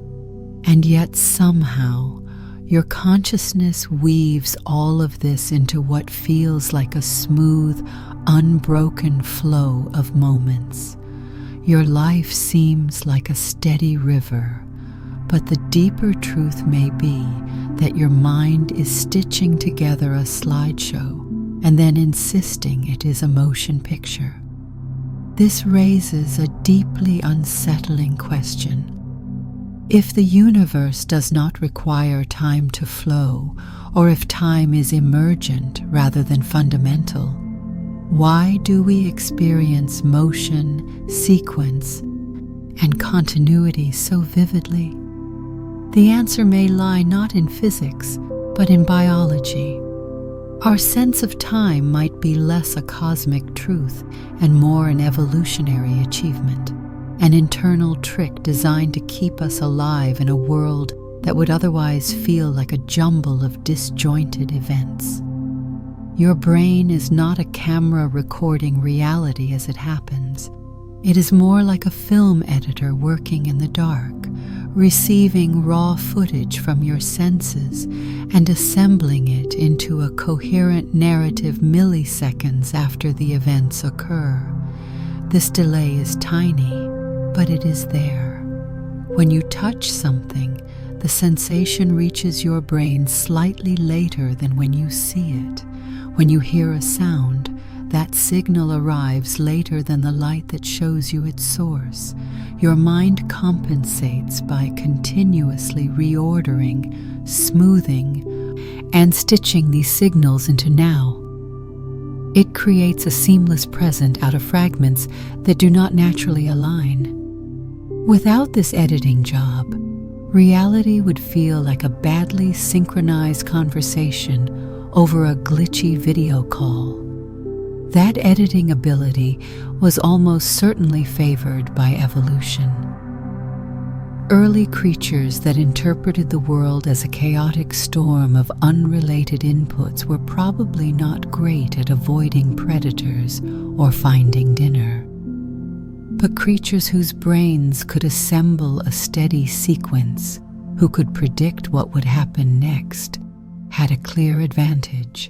And yet somehow, your consciousness weaves all of this into what feels like a smooth, unbroken flow of moments. Your life seems like a steady river, but the deeper truth may be that your mind is stitching together a slideshow and then insisting it is a motion picture. This raises a deeply unsettling question. If the universe does not require time to flow, or if time is emergent rather than fundamental, why do we experience motion, sequence, and continuity so vividly? The answer may lie not in physics, but in biology. Our sense of time might be less a cosmic truth and more an evolutionary achievement, an internal trick designed to keep us alive in a world that would otherwise feel like a jumble of disjointed events. Your brain is not a camera recording reality as it happens. It is more like a film editor working in the dark, receiving raw footage from your senses and assembling it into a coherent narrative milliseconds after the events occur. This delay is tiny, but it is there. When you touch something, the sensation reaches your brain slightly later than when you see it. When you hear a sound, that signal arrives later than the light that shows you its source. Your mind compensates by continuously reordering, smoothing, and stitching these signals into now. It creates a seamless present out of fragments that do not naturally align. Without this editing job, reality would feel like a badly synchronized conversation over a glitchy video call. That editing ability was almost certainly favored by evolution. Early creatures that interpreted the world as a chaotic storm of unrelated inputs were probably not great at avoiding predators or finding dinner. But creatures whose brains could assemble a steady sequence, who could predict what would happen next, had a clear advantage.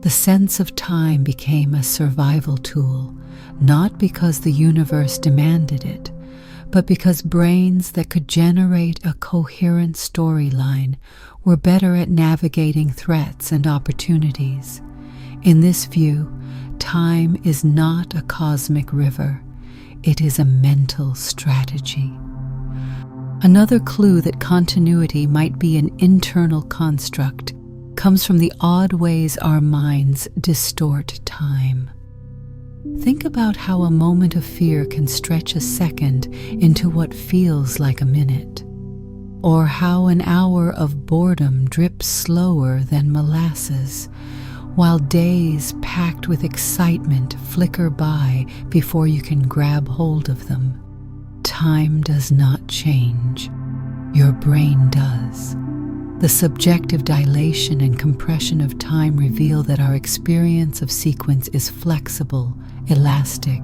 The sense of time became a survival tool, not because the universe demanded it, but because brains that could generate a coherent storyline were better at navigating threats and opportunities. In this view, time is not a cosmic river, it is a mental strategy. Another clue that continuity might be an internal construct comes from the odd ways our minds distort time. Think about how a moment of fear can stretch a second into what feels like a minute, or how an hour of boredom drips slower than molasses, while days packed with excitement flicker by before you can grab hold of them. Time does not change. Your brain does. The subjective dilation and compression of time reveal that our experience of sequence is flexible, elastic,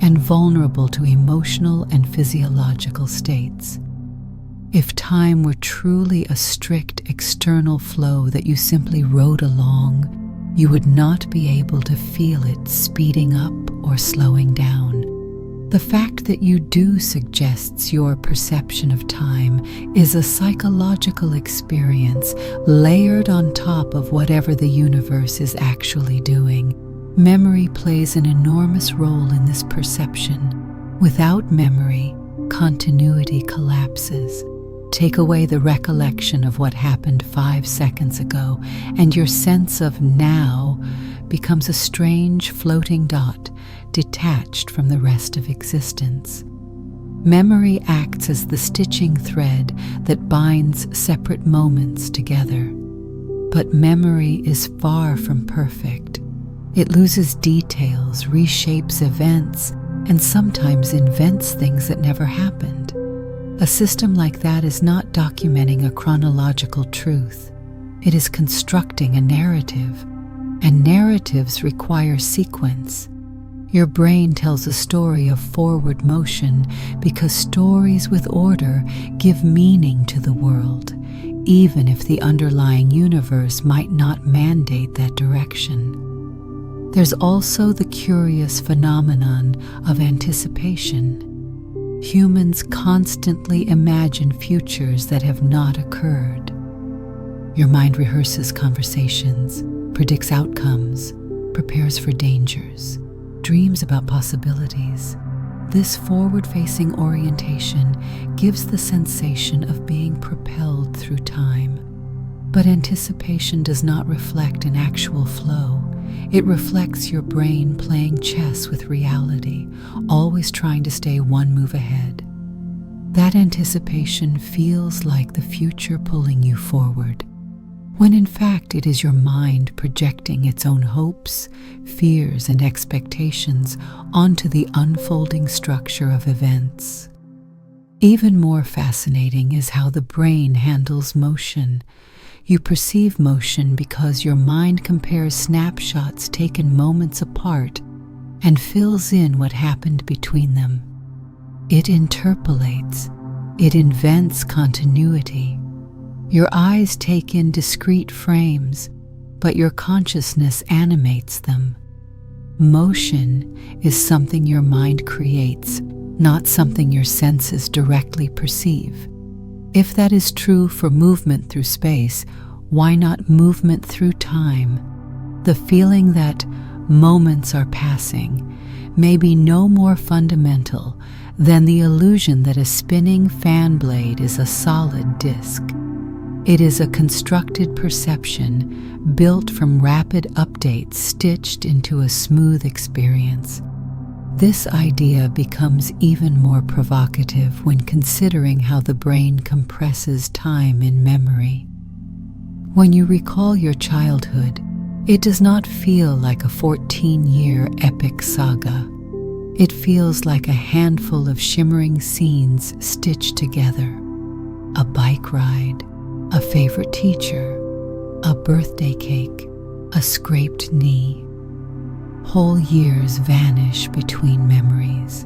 and vulnerable to emotional and physiological states. If time were truly a strict external flow that you simply rode along, you would not be able to feel it speeding up or slowing down. The fact that you do suggests your perception of time is a psychological experience layered on top of whatever the universe is actually doing. Memory plays an enormous role in this perception. Without memory, continuity collapses. Take away the recollection of what happened 5 seconds ago, and your sense of now becomes a strange floating dot detached from the rest of existence. Memory acts as the stitching thread that binds separate moments together. But memory is far from perfect. It loses details, reshapes events, and sometimes invents things that never happened. A system like that is not documenting a chronological truth. It is constructing a narrative, and narratives require sequence. Your brain tells a story of forward motion because stories with order give meaning to the world, even if the underlying universe might not mandate that direction. There's also the curious phenomenon of anticipation. Humans constantly imagine futures that have not occurred. Your mind rehearses conversations, predicts outcomes, prepares for dangers, dreams about possibilities. This forward-facing orientation gives the sensation of being propelled through time. But anticipation does not reflect an actual flow. It reflects your brain playing chess with reality, always trying to stay one move ahead. That anticipation feels like the future pulling you forward, when in fact it is your mind projecting its own hopes, fears, and expectations onto the unfolding structure of events. Even more fascinating is how the brain handles motion. You perceive motion because your mind compares snapshots taken moments apart and fills in what happened between them. It interpolates. It invents continuity. Your eyes take in discrete frames, but your consciousness animates them. Motion is something your mind creates, not something your senses directly perceive. If that is true for movement through space, why not movement through time? The feeling that moments are passing may be no more fundamental than the illusion that a spinning fan blade is a solid disk. It is a constructed perception built from rapid updates stitched into a smooth experience. This idea becomes even more provocative when considering how the brain compresses time in memory. When you recall your childhood, it does not feel like a 14-year epic saga. It feels like a handful of shimmering scenes stitched together. A bike ride, a favorite teacher, a birthday cake, a scraped knee. Whole years vanish between memories.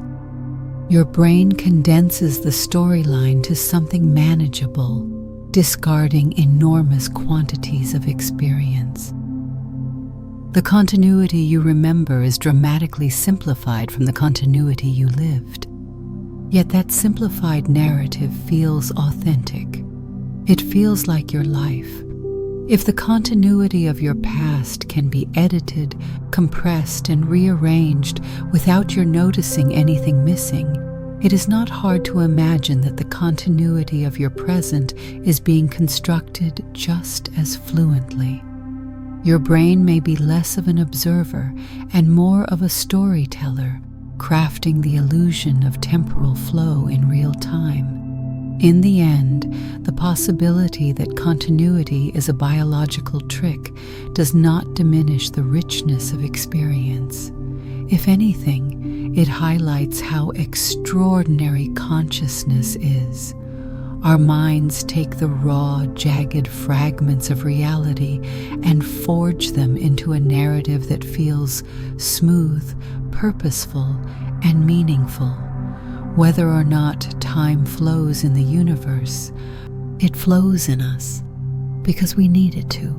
Your brain condenses the storyline to something manageable, discarding enormous quantities of experience. The continuity you remember is dramatically simplified from the continuity you lived. Yet that simplified narrative feels authentic. It feels like your life. If the continuity of your past can be edited, compressed, and rearranged without your noticing anything missing, it is not hard to imagine that the continuity of your present is being constructed just as fluently. Your brain may be less of an observer and more of a storyteller, crafting the illusion of temporal flow in real time. In the end, the possibility that continuity is a biological trick does not diminish the richness of experience. If anything, it highlights how extraordinary consciousness is. Our minds take the raw, jagged fragments of reality and forge them into a narrative that feels smooth, purposeful, and meaningful. Whether or not time flows in the universe, it flows in us because we need it to.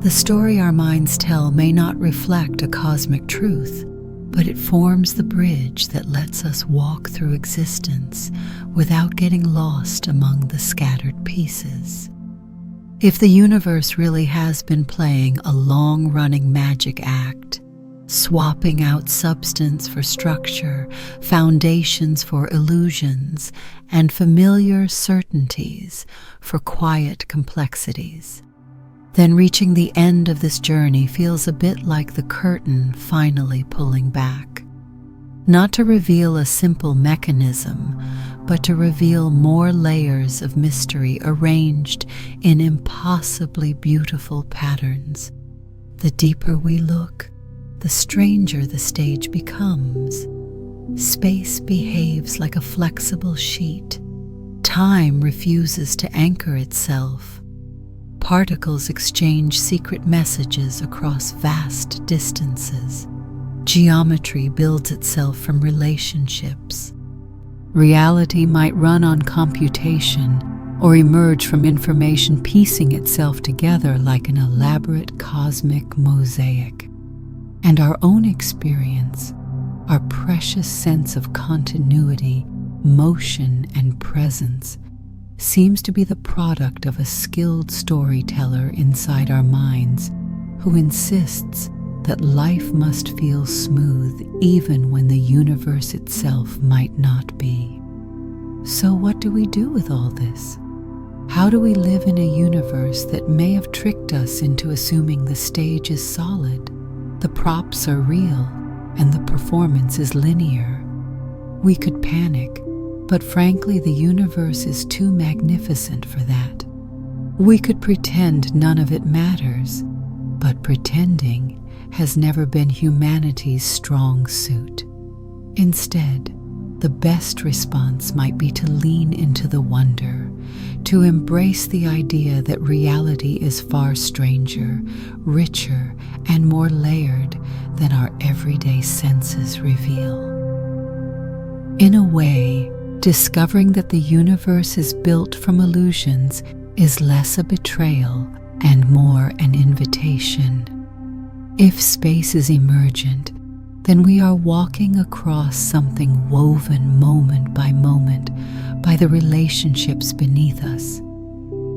The story our minds tell may not reflect a cosmic truth, but it forms the bridge that lets us walk through existence without getting lost among the scattered pieces. If the universe really has been playing a long-running magic act, swapping out substance for structure, foundations for illusions, and familiar certainties for quiet complexities, then reaching the end of this journey feels a bit like the curtain finally pulling back. Not to reveal a simple mechanism, but to reveal more layers of mystery arranged in impossibly beautiful patterns. The deeper we look, the stranger the stage becomes. Space behaves like a flexible sheet. Time refuses to anchor itself. Particles exchange secret messages across vast distances. Geometry builds itself from relationships. Reality might run on computation or emerge from information piecing itself together like an elaborate cosmic mosaic. And our own experience, our precious sense of continuity, motion, and presence, seems to be the product of a skilled storyteller inside our minds who insists that life must feel smooth even when the universe itself might not be. So what do we do with all this? How do we live in a universe that may have tricked us into assuming the stage is solid, the props are real, and the performance is linear? We could panic, but frankly, the universe is too magnificent for that. We could pretend none of it matters, but pretending has never been humanity's strong suit. Instead, the best response might be to lean into the wonder, to embrace the idea that reality is far stranger, richer, and more layered than our everyday senses reveal. In a way, discovering that the universe is built from illusions is less a betrayal and more an invitation. If space is emergent, then we are walking across something woven moment by the relationships beneath us.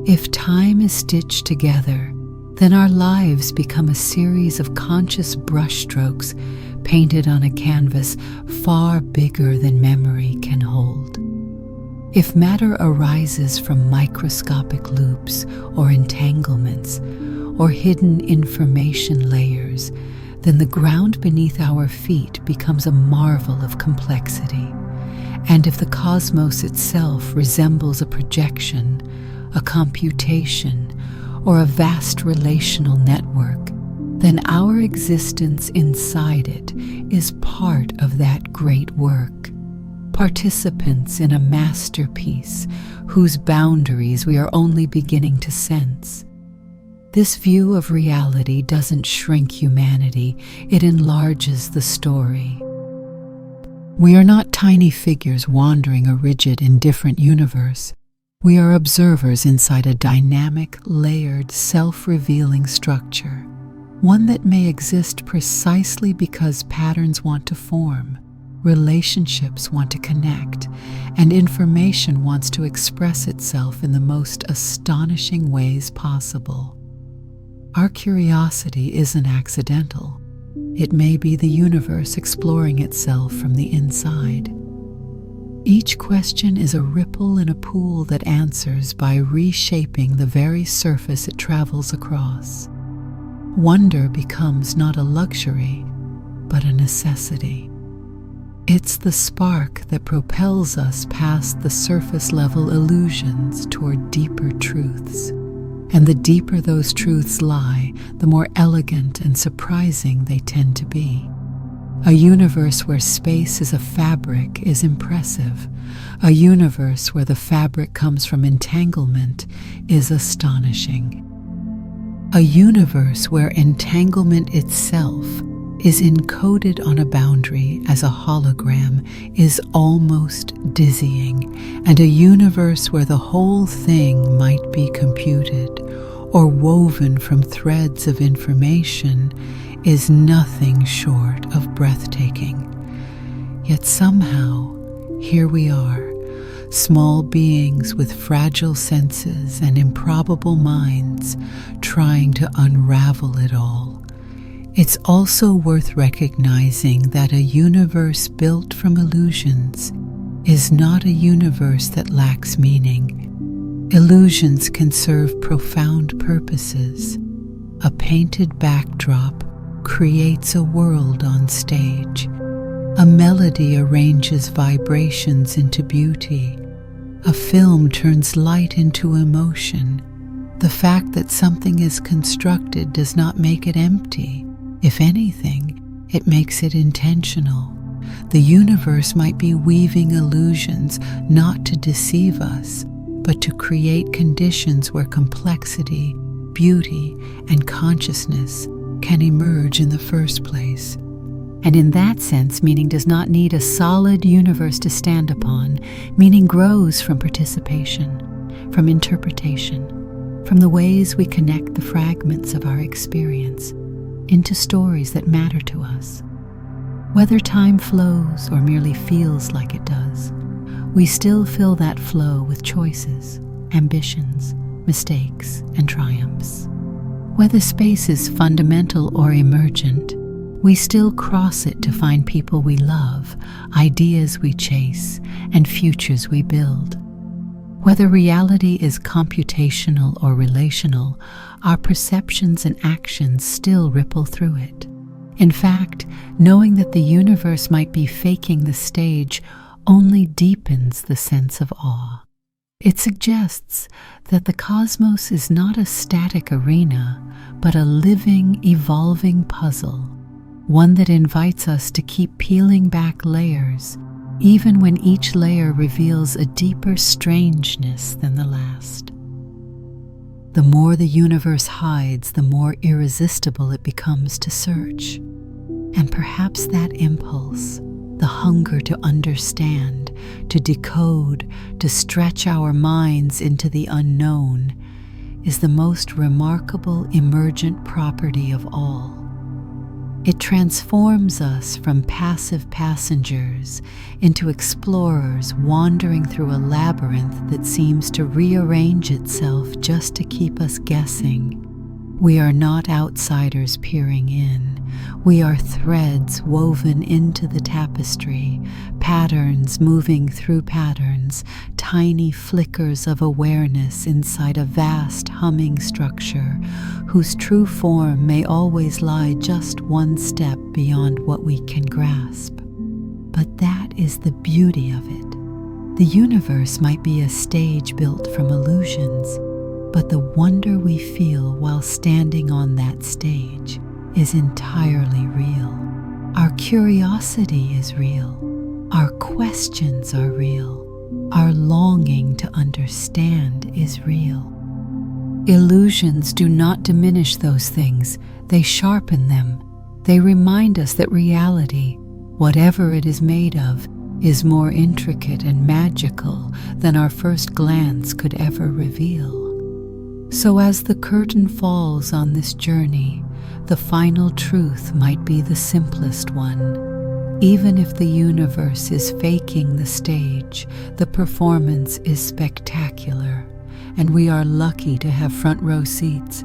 If time is stitched together, then our lives become a series of conscious brushstrokes painted on a canvas far bigger than memory can hold. If matter arises from microscopic loops or entanglements or hidden information layers, then the ground beneath our feet becomes a marvel of complexity. And if the cosmos itself resembles a projection, a computation, or a vast relational network, then our existence inside it is part of that great work. Participants in a masterpiece whose boundaries we are only beginning to sense. This view of reality doesn't shrink humanity, it enlarges the story. We are not tiny figures wandering a rigid, indifferent universe. We are observers inside a dynamic, layered, self-revealing structure, one that may exist precisely because patterns want to form, relationships want to connect, and information wants to express itself in the most astonishing ways possible. Our curiosity isn't accidental. It may be the universe exploring itself from the inside. Each question is a ripple in a pool that answers by reshaping the very surface it travels across. Wonder becomes not a luxury, but a necessity. It's the spark that propels us past the surface-level illusions toward deeper truths. And the deeper those truths lie, the more elegant and surprising they tend to be. A universe where space is a fabric is impressive. A universe where the fabric comes from entanglement is astonishing. A universe where entanglement itself, is encoded on a boundary as a hologram is almost dizzying, and a universe where the whole thing might be computed or woven from threads of information is nothing short of breathtaking. Yet somehow, here we are, small beings with fragile senses and improbable minds, trying to unravel it all. It's also worth recognizing that a universe built from illusions is not a universe that lacks meaning. Illusions can serve profound purposes. A painted backdrop creates a world on stage. A melody arranges vibrations into beauty. A film turns light into emotion. The fact that something is constructed does not make it empty. If anything, it makes it intentional. The universe might be weaving illusions not to deceive us, but to create conditions where complexity, beauty, and consciousness can emerge in the first place. And in that sense, meaning does not need a solid universe to stand upon. Meaning grows from participation, from interpretation, from the ways we connect the fragments of our experience into stories that matter to us. Whether time flows or merely feels like it does, we still fill that flow with choices, ambitions, mistakes, and triumphs. Whether space is fundamental or emergent, we still cross it to find people we love, ideas we chase, and futures we build. Whether reality is computational or relational, our perceptions and actions still ripple through it. In fact, knowing that the universe might be faking the stage only deepens the sense of awe. It suggests that the cosmos is not a static arena, but a living, evolving puzzle, one that invites us to keep peeling back layers, even when each layer reveals a deeper strangeness than the last. The more the universe hides, the more irresistible it becomes to search. And perhaps that impulse, the hunger to understand, to decode, to stretch our minds into the unknown, is the most remarkable emergent property of all. It transforms us from passive passengers into explorers wandering through a labyrinth that seems to rearrange itself just to keep us guessing. We are not outsiders peering in. We are threads woven into the tapestry, patterns moving through patterns, tiny flickers of awareness inside a vast humming structure whose true form may always lie just one step beyond what we can grasp. But that is the beauty of it. The universe might be a stage built from illusions, but the wonder we feel while standing on that stage is entirely real. Our curiosity is real. Our questions are real. Our longing to understand is real. Illusions do not diminish those things. They sharpen them. They remind us that reality, whatever it is made of, is more intricate and magical than our first glance could ever reveal. So as the curtain falls on this journey, the final truth might be the simplest one. Even if the universe is faking the stage, the performance is spectacular, and we are lucky to have front row seats